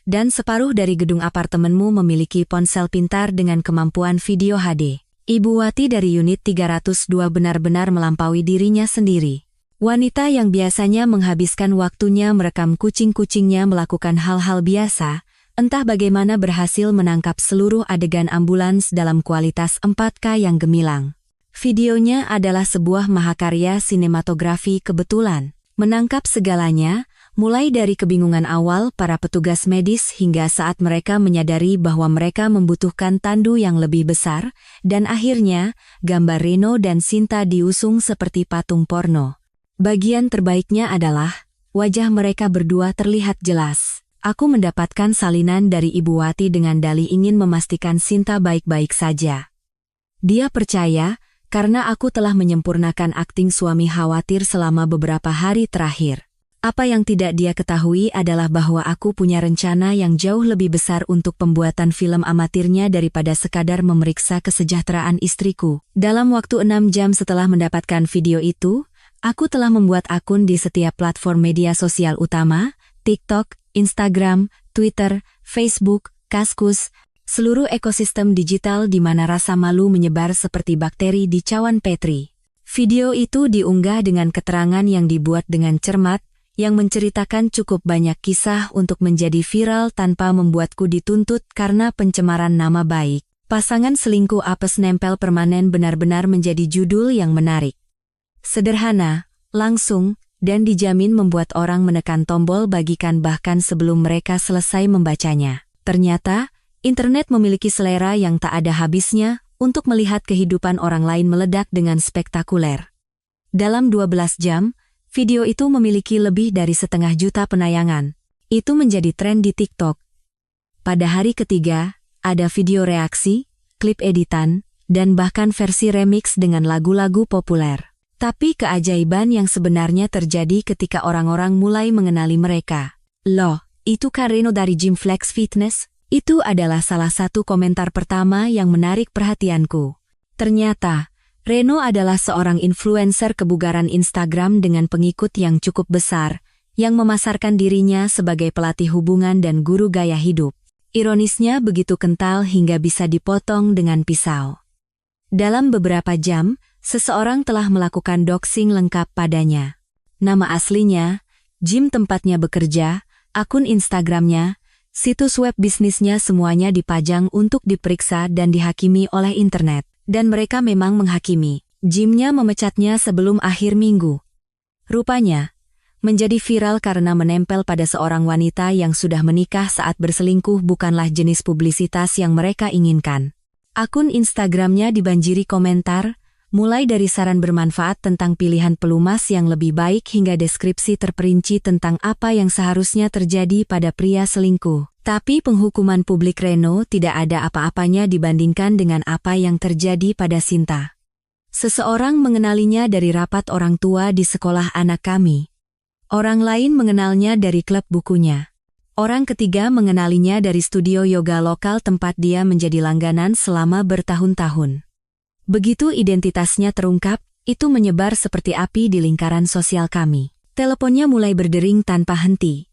dan separuh dari gedung apartemenmu memiliki ponsel pintar dengan kemampuan video HD. Ibu Wati dari unit 302 benar-benar melampaui dirinya sendiri. Wanita yang biasanya menghabiskan waktunya merekam kucing-kucingnya melakukan hal-hal biasa, entah bagaimana berhasil menangkap seluruh adegan ambulans dalam kualitas 4K yang gemilang. Videonya adalah sebuah mahakarya sinematografi kebetulan. Menangkap segalanya, mulai dari kebingungan awal para petugas medis hingga saat mereka menyadari bahwa mereka membutuhkan tandu yang lebih besar, dan akhirnya, gambar Reno dan Sinta diusung seperti patung porno. Bagian terbaiknya adalah, wajah mereka berdua terlihat jelas. Aku mendapatkan salinan dari Ibu Wati dengan dalih ingin memastikan Sinta baik-baik saja. Dia percaya, karena aku telah menyempurnakan akting suami khawatir selama beberapa hari terakhir. Apa yang tidak dia ketahui adalah bahwa aku punya rencana yang jauh lebih besar untuk pembuatan film amatirnya daripada sekadar memeriksa kesejahteraan istriku. Dalam waktu 6 jam setelah mendapatkan video itu, aku telah membuat akun di setiap platform media sosial utama, TikTok, Instagram, Twitter, Facebook, Kaskus, seluruh ekosistem digital di mana rasa malu menyebar seperti bakteri di cawan Petri. Video itu diunggah dengan keterangan yang dibuat dengan cermat, yang menceritakan cukup banyak kisah untuk menjadi viral tanpa membuatku dituntut karena pencemaran nama baik. Pasangan selingkuh apes nempel permanen benar-benar menjadi judul yang menarik. Sederhana, langsung, dan dijamin membuat orang menekan tombol bagikan bahkan sebelum mereka selesai membacanya. Ternyata, internet memiliki selera yang tak ada habisnya untuk melihat kehidupan orang lain meledak dengan spektakuler. Dalam 12 jam, video itu memiliki lebih dari 500 juta penayangan. Itu menjadi tren di TikTok. Pada hari ketiga, ada video reaksi, klip editan, dan bahkan versi remix dengan lagu-lagu populer. Tapi keajaiban yang sebenarnya terjadi ketika orang-orang mulai mengenali mereka. Loh, itu kan Reno dari Gym Flex Fitness? Itu adalah salah satu komentar pertama yang menarik perhatianku. Ternyata, Reno adalah seorang influencer kebugaran Instagram dengan pengikut yang cukup besar, yang memasarkan dirinya sebagai pelatih hubungan dan guru gaya hidup. Ironisnya begitu kental hingga bisa dipotong dengan pisau. Dalam beberapa jam, seseorang telah melakukan doxing lengkap padanya. Nama aslinya, gym tempatnya bekerja, akun Instagramnya, situs web bisnisnya semuanya dipajang untuk diperiksa dan dihakimi oleh internet. Dan mereka memang menghakimi. Gymnya memecatnya sebelum akhir minggu. Rupanya, menjadi viral karena menempel pada seorang wanita yang sudah menikah saat berselingkuh bukanlah jenis publisitas yang mereka inginkan. Akun Instagramnya dibanjiri komentar, mulai dari saran bermanfaat tentang pilihan pelumas yang lebih baik hingga deskripsi terperinci tentang apa yang seharusnya terjadi pada pria selingkuh. Tapi penghukuman publik Reno tidak ada apa-apanya dibandingkan dengan apa yang terjadi pada Sinta. Seseorang mengenalinya dari rapat orang tua di sekolah anak kami. Orang lain mengenalnya dari klub bukunya. Orang ketiga mengenalinya dari studio yoga lokal tempat dia menjadi langganan selama bertahun-tahun. Begitu identitasnya terungkap, itu menyebar seperti api di lingkaran sosial kami. Teleponnya mulai berdering tanpa henti.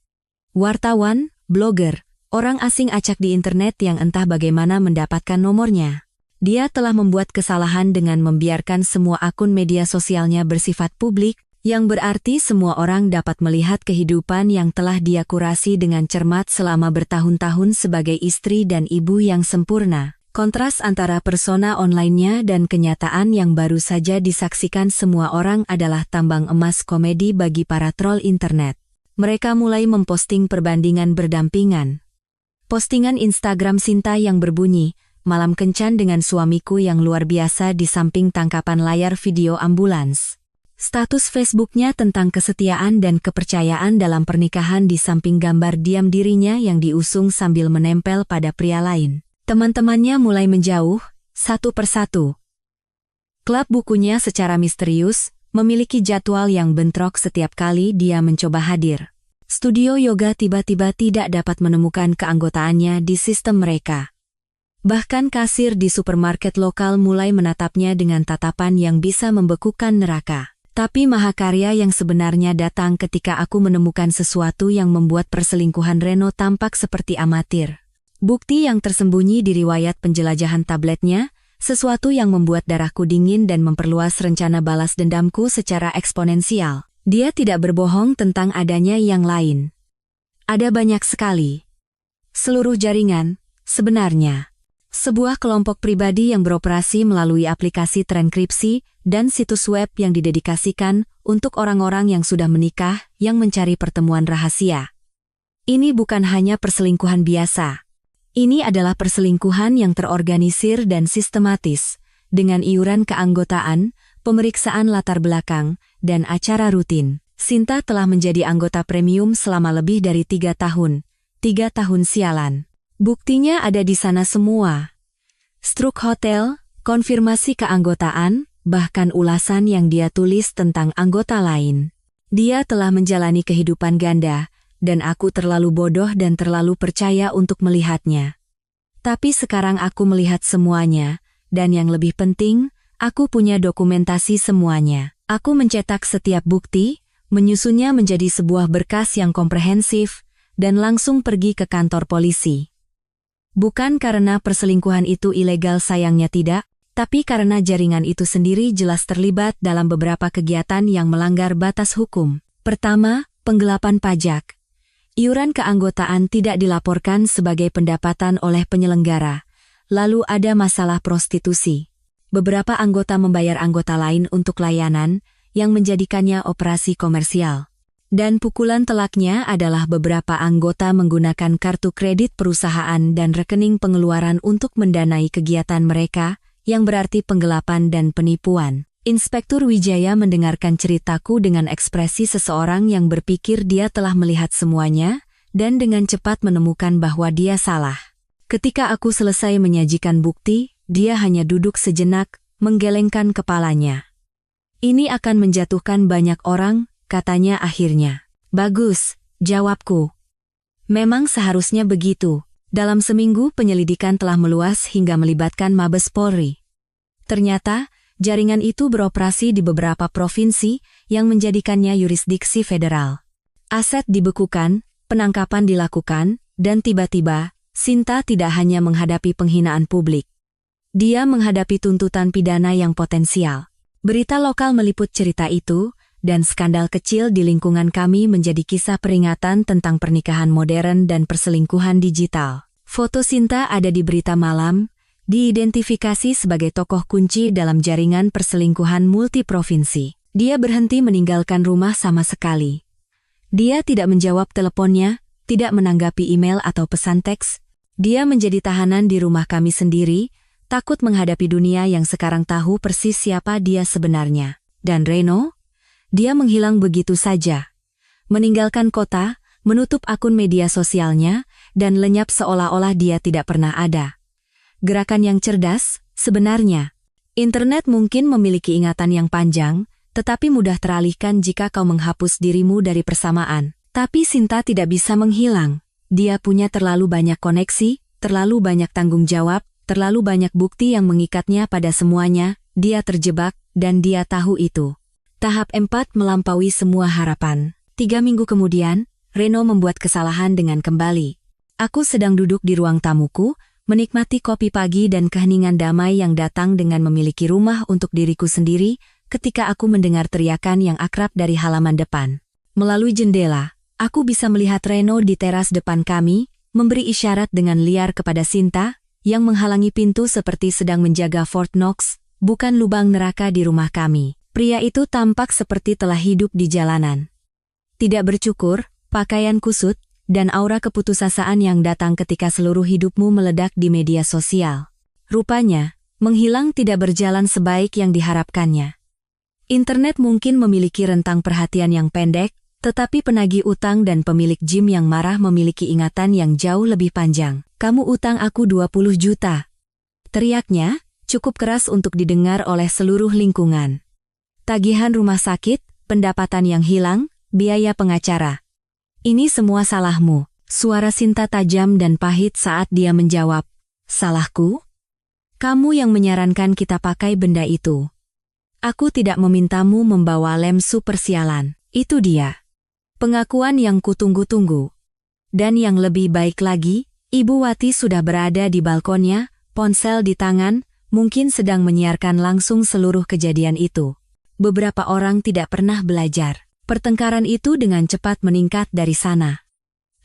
Wartawan, blogger, orang asing acak di internet yang entah bagaimana mendapatkan nomornya. Dia telah membuat kesalahan dengan membiarkan semua akun media sosialnya bersifat publik, yang berarti semua orang dapat melihat kehidupan yang telah dia kurasi dengan cermat selama bertahun-tahun sebagai istri dan ibu yang sempurna. Kontras antara persona online-nya dan kenyataan yang baru saja disaksikan semua orang adalah tambang emas komedi bagi para troll internet. Mereka mulai memposting perbandingan berdampingan. Postingan Instagram Sinta yang berbunyi, "Malam kencan dengan suamiku yang luar biasa" di samping tangkapan layar video ambulans. Status Facebooknya tentang kesetiaan dan kepercayaan dalam pernikahan di samping gambar diam dirinya yang diusung sambil menempel pada pria lain. Teman-temannya mulai menjauh, satu persatu. Klub bukunya secara misterius, memiliki jadwal yang bentrok setiap kali dia mencoba hadir. Studio yoga tiba-tiba tidak dapat menemukan keanggotaannya di sistem mereka. Bahkan kasir di supermarket lokal mulai menatapnya dengan tatapan yang bisa membekukan neraka. Tapi mahakarya yang sebenarnya datang ketika aku menemukan sesuatu yang membuat perselingkuhan Reno tampak seperti amatir. Bukti yang tersembunyi di riwayat penjelajahan tabletnya, sesuatu yang membuat darahku dingin dan memperluas rencana balas dendamku secara eksponensial. Dia tidak berbohong tentang adanya yang lain. Ada banyak sekali. Seluruh jaringan, sebenarnya. Sebuah kelompok pribadi yang beroperasi melalui aplikasi trankripsi dan situs web yang didedikasikan untuk orang-orang yang sudah menikah yang mencari pertemuan rahasia. Ini bukan hanya perselingkuhan biasa. Ini adalah perselingkuhan yang terorganisir dan sistematis, dengan iuran keanggotaan, pemeriksaan latar belakang, dan acara rutin. Sinta telah menjadi anggota premium selama lebih dari 3 tahun. 3 tahun sialan. Buktinya ada di sana semua. Struk hotel, konfirmasi keanggotaan, bahkan ulasan yang dia tulis tentang anggota lain. Dia telah menjalani kehidupan ganda, dan aku terlalu bodoh dan terlalu percaya untuk melihatnya. Tapi sekarang aku melihat semuanya, dan yang lebih penting, aku punya dokumentasi semuanya. Aku mencetak setiap bukti, menyusunnya menjadi sebuah berkas yang komprehensif, dan langsung pergi ke kantor polisi. Bukan karena perselingkuhan itu ilegal, sayangnya tidak, tapi karena jaringan itu sendiri jelas terlibat dalam beberapa kegiatan yang melanggar batas hukum. Pertama, penggelapan pajak. Iuran keanggotaan tidak dilaporkan sebagai pendapatan oleh penyelenggara. Lalu ada masalah prostitusi. Beberapa anggota membayar anggota lain untuk layanan, yang menjadikannya operasi komersial. Dan pukulan telaknya adalah beberapa anggota menggunakan kartu kredit perusahaan dan rekening pengeluaran untuk mendanai kegiatan mereka, yang berarti penggelapan dan penipuan. Inspektur Wijaya mendengarkan ceritaku dengan ekspresi seseorang yang berpikir dia telah melihat semuanya, dan dengan cepat menemukan bahwa dia salah. Ketika aku selesai menyajikan bukti, dia hanya duduk sejenak, menggelengkan kepalanya. Ini akan menjatuhkan banyak orang, katanya akhirnya. Bagus, jawabku. Memang seharusnya begitu. Dalam seminggu penyelidikan telah meluas hingga melibatkan Mabes Polri. Ternyata, jaringan itu beroperasi di beberapa provinsi yang menjadikannya yurisdiksi federal. Aset dibekukan, penangkapan dilakukan, dan tiba-tiba, Sinta tidak hanya menghadapi penghinaan publik. Dia menghadapi tuntutan pidana yang potensial. Berita lokal meliput cerita itu, dan skandal kecil di lingkungan kami menjadi kisah peringatan tentang pernikahan modern dan perselingkuhan digital. Foto Sinta ada di berita malam, diidentifikasi sebagai tokoh kunci dalam jaringan perselingkuhan multiprovinsi. Dia berhenti meninggalkan rumah sama sekali. Dia tidak menjawab teleponnya, tidak menanggapi email atau pesan teks. Dia menjadi tahanan di rumah kami sendiri, takut menghadapi dunia yang sekarang tahu persis siapa dia sebenarnya. Dan Reno? Dia menghilang begitu saja. Meninggalkan kota, menutup akun media sosialnya, dan lenyap seolah-olah dia tidak pernah ada. Gerakan yang cerdas, sebenarnya. Internet mungkin memiliki ingatan yang panjang, tetapi mudah teralihkan jika kau menghapus dirimu dari persamaan. Tapi Sinta tidak bisa menghilang. Dia punya terlalu banyak koneksi, terlalu banyak tanggung jawab, terlalu banyak bukti yang mengikatnya pada semuanya. Dia terjebak, dan dia tahu itu. Tahap 4 melampaui semua harapan. 3 minggu kemudian, Reno membuat kesalahan dengan kembali. Aku sedang duduk di ruang tamuku, menikmati kopi pagi dan keheningan damai yang datang dengan memiliki rumah untuk diriku sendiri, ketika aku mendengar teriakan yang akrab dari halaman depan. Melalui jendela, aku bisa melihat Reno di teras depan kami, memberi isyarat dengan liar kepada Sinta, yang menghalangi pintu seperti sedang menjaga Fort Knox, bukan lubang neraka di rumah kami. Pria itu tampak seperti telah hidup di jalanan. Tidak bercukur, pakaian kusut, dan aura keputusasaan yang datang ketika seluruh hidupmu meledak di media sosial. Rupanya, menghilang tidak berjalan sebaik yang diharapkannya. Internet mungkin memiliki rentang perhatian yang pendek, tetapi penagih utang dan pemilik gym yang marah memiliki ingatan yang jauh lebih panjang. Kamu utang aku 20 juta. Teriaknya, cukup keras untuk didengar oleh seluruh lingkungan. Tagihan rumah sakit, pendapatan yang hilang, biaya pengacara. Ini semua salahmu. Suara Sinta tajam dan pahit saat dia menjawab. Salahku? Kamu yang menyarankan kita pakai benda itu. Aku tidak memintamu membawa lem super sialan. Itu dia. Pengakuan yang kutunggu-tunggu. Dan yang lebih baik lagi, Ibu Wati sudah berada di balkonnya, ponsel di tangan, mungkin sedang menyiarkan langsung seluruh kejadian itu. Beberapa orang tidak pernah belajar. Pertengkaran itu dengan cepat meningkat dari sana.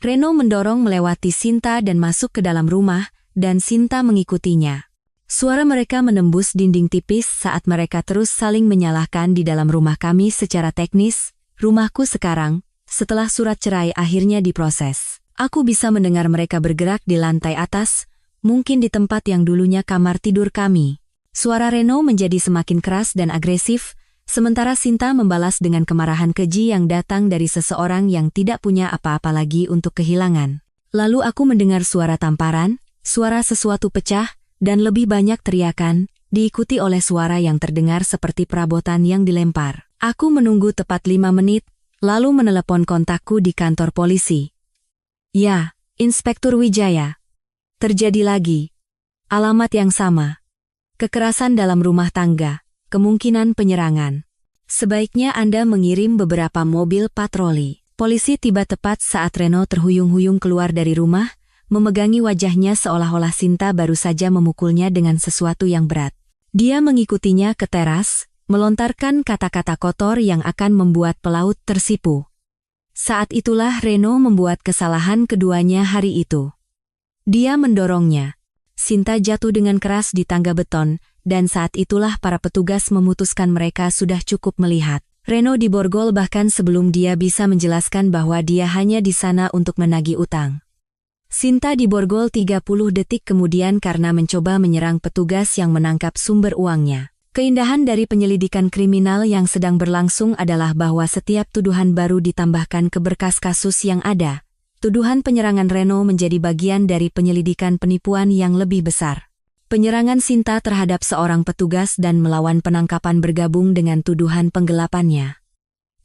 Reno mendorong melewati Sinta dan masuk ke dalam rumah, dan Sinta mengikutinya. Suara mereka menembus dinding tipis saat mereka terus saling menyalahkan di dalam rumah kami secara teknis, rumahku sekarang, setelah surat cerai akhirnya diproses. Aku bisa mendengar mereka bergerak di lantai atas, mungkin di tempat yang dulunya kamar tidur kami. Suara Reno menjadi semakin keras dan agresif, sementara Sinta membalas dengan kemarahan keji yang datang dari seseorang yang tidak punya apa-apa lagi untuk kehilangan. Lalu aku mendengar suara tamparan, suara sesuatu pecah, dan lebih banyak teriakan, diikuti oleh suara yang terdengar seperti perabotan yang dilempar. Aku menunggu tepat 5 menit, lalu menelepon kontakku di kantor polisi. Ya, Inspektur Wijaya. Terjadi lagi. Alamat yang sama. Kekerasan dalam rumah tangga, kemungkinan penyerangan. Sebaiknya Anda mengirim beberapa mobil patroli. Polisi tiba tepat saat Reno terhuyung-huyung keluar dari rumah, memegangi wajahnya seolah-olah Sinta baru saja memukulnya dengan sesuatu yang berat. Dia mengikutinya ke teras, melontarkan kata-kata kotor yang akan membuat pelaut tersipu. Saat itulah Reno membuat kesalahan keduanya hari itu. Dia mendorongnya. Sinta jatuh dengan keras di tangga beton, dan saat itulah para petugas memutuskan mereka sudah cukup melihat. Reno diborgol bahkan sebelum dia bisa menjelaskan bahwa dia hanya di sana untuk menagih utang. Sinta diborgol 30 detik kemudian karena mencoba menyerang petugas yang menangkap sumber uangnya. Keindahan dari penyelidikan kriminal yang sedang berlangsung adalah bahwa setiap tuduhan baru ditambahkan ke berkas kasus yang ada. Tuduhan penyerangan Reno menjadi bagian dari penyelidikan penipuan yang lebih besar. Penyerangan Sinta terhadap seorang petugas dan melawan penangkapan bergabung dengan tuduhan penggelapannya.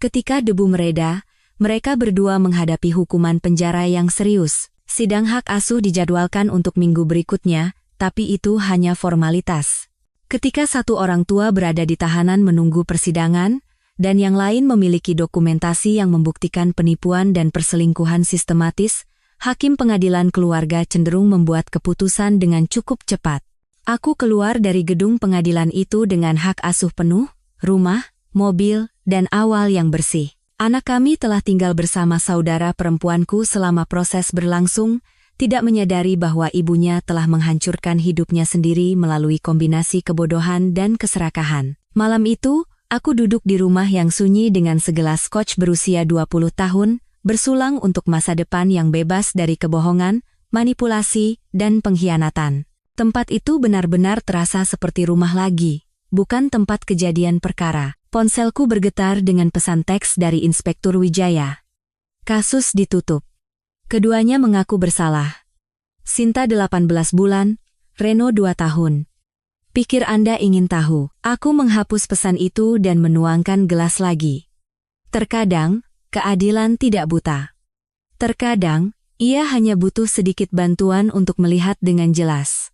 Ketika debu mereda, mereka berdua menghadapi hukuman penjara yang serius. Sidang hak asuh dijadwalkan untuk minggu berikutnya, tapi itu hanya formalitas. Ketika satu orang tua berada di tahanan menunggu persidangan, dan yang lain memiliki dokumentasi yang membuktikan penipuan dan perselingkuhan sistematis, hakim pengadilan keluarga cenderung membuat keputusan dengan cukup cepat. Aku keluar dari gedung pengadilan itu dengan hak asuh penuh, rumah, mobil, dan awal yang bersih. Anak kami telah tinggal bersama saudara perempuanku selama proses berlangsung, tidak menyadari bahwa ibunya telah menghancurkan hidupnya sendiri melalui kombinasi kebodohan dan keserakahan. Malam itu, aku duduk di rumah yang sunyi dengan segelas scotch berusia 20 tahun, bersulang untuk masa depan yang bebas dari kebohongan, manipulasi, dan pengkhianatan. Tempat itu benar-benar terasa seperti rumah lagi, bukan tempat kejadian perkara. Ponselku bergetar dengan pesan teks dari Inspektur Wijaya. Kasus ditutup. Keduanya mengaku bersalah. Sinta 18 bulan, Reno 2 tahun. Pikir Anda ingin tahu, aku menghapus pesan itu dan menuangkan gelas lagi. Terkadang, keadilan tidak buta. Terkadang, ia hanya butuh sedikit bantuan untuk melihat dengan jelas.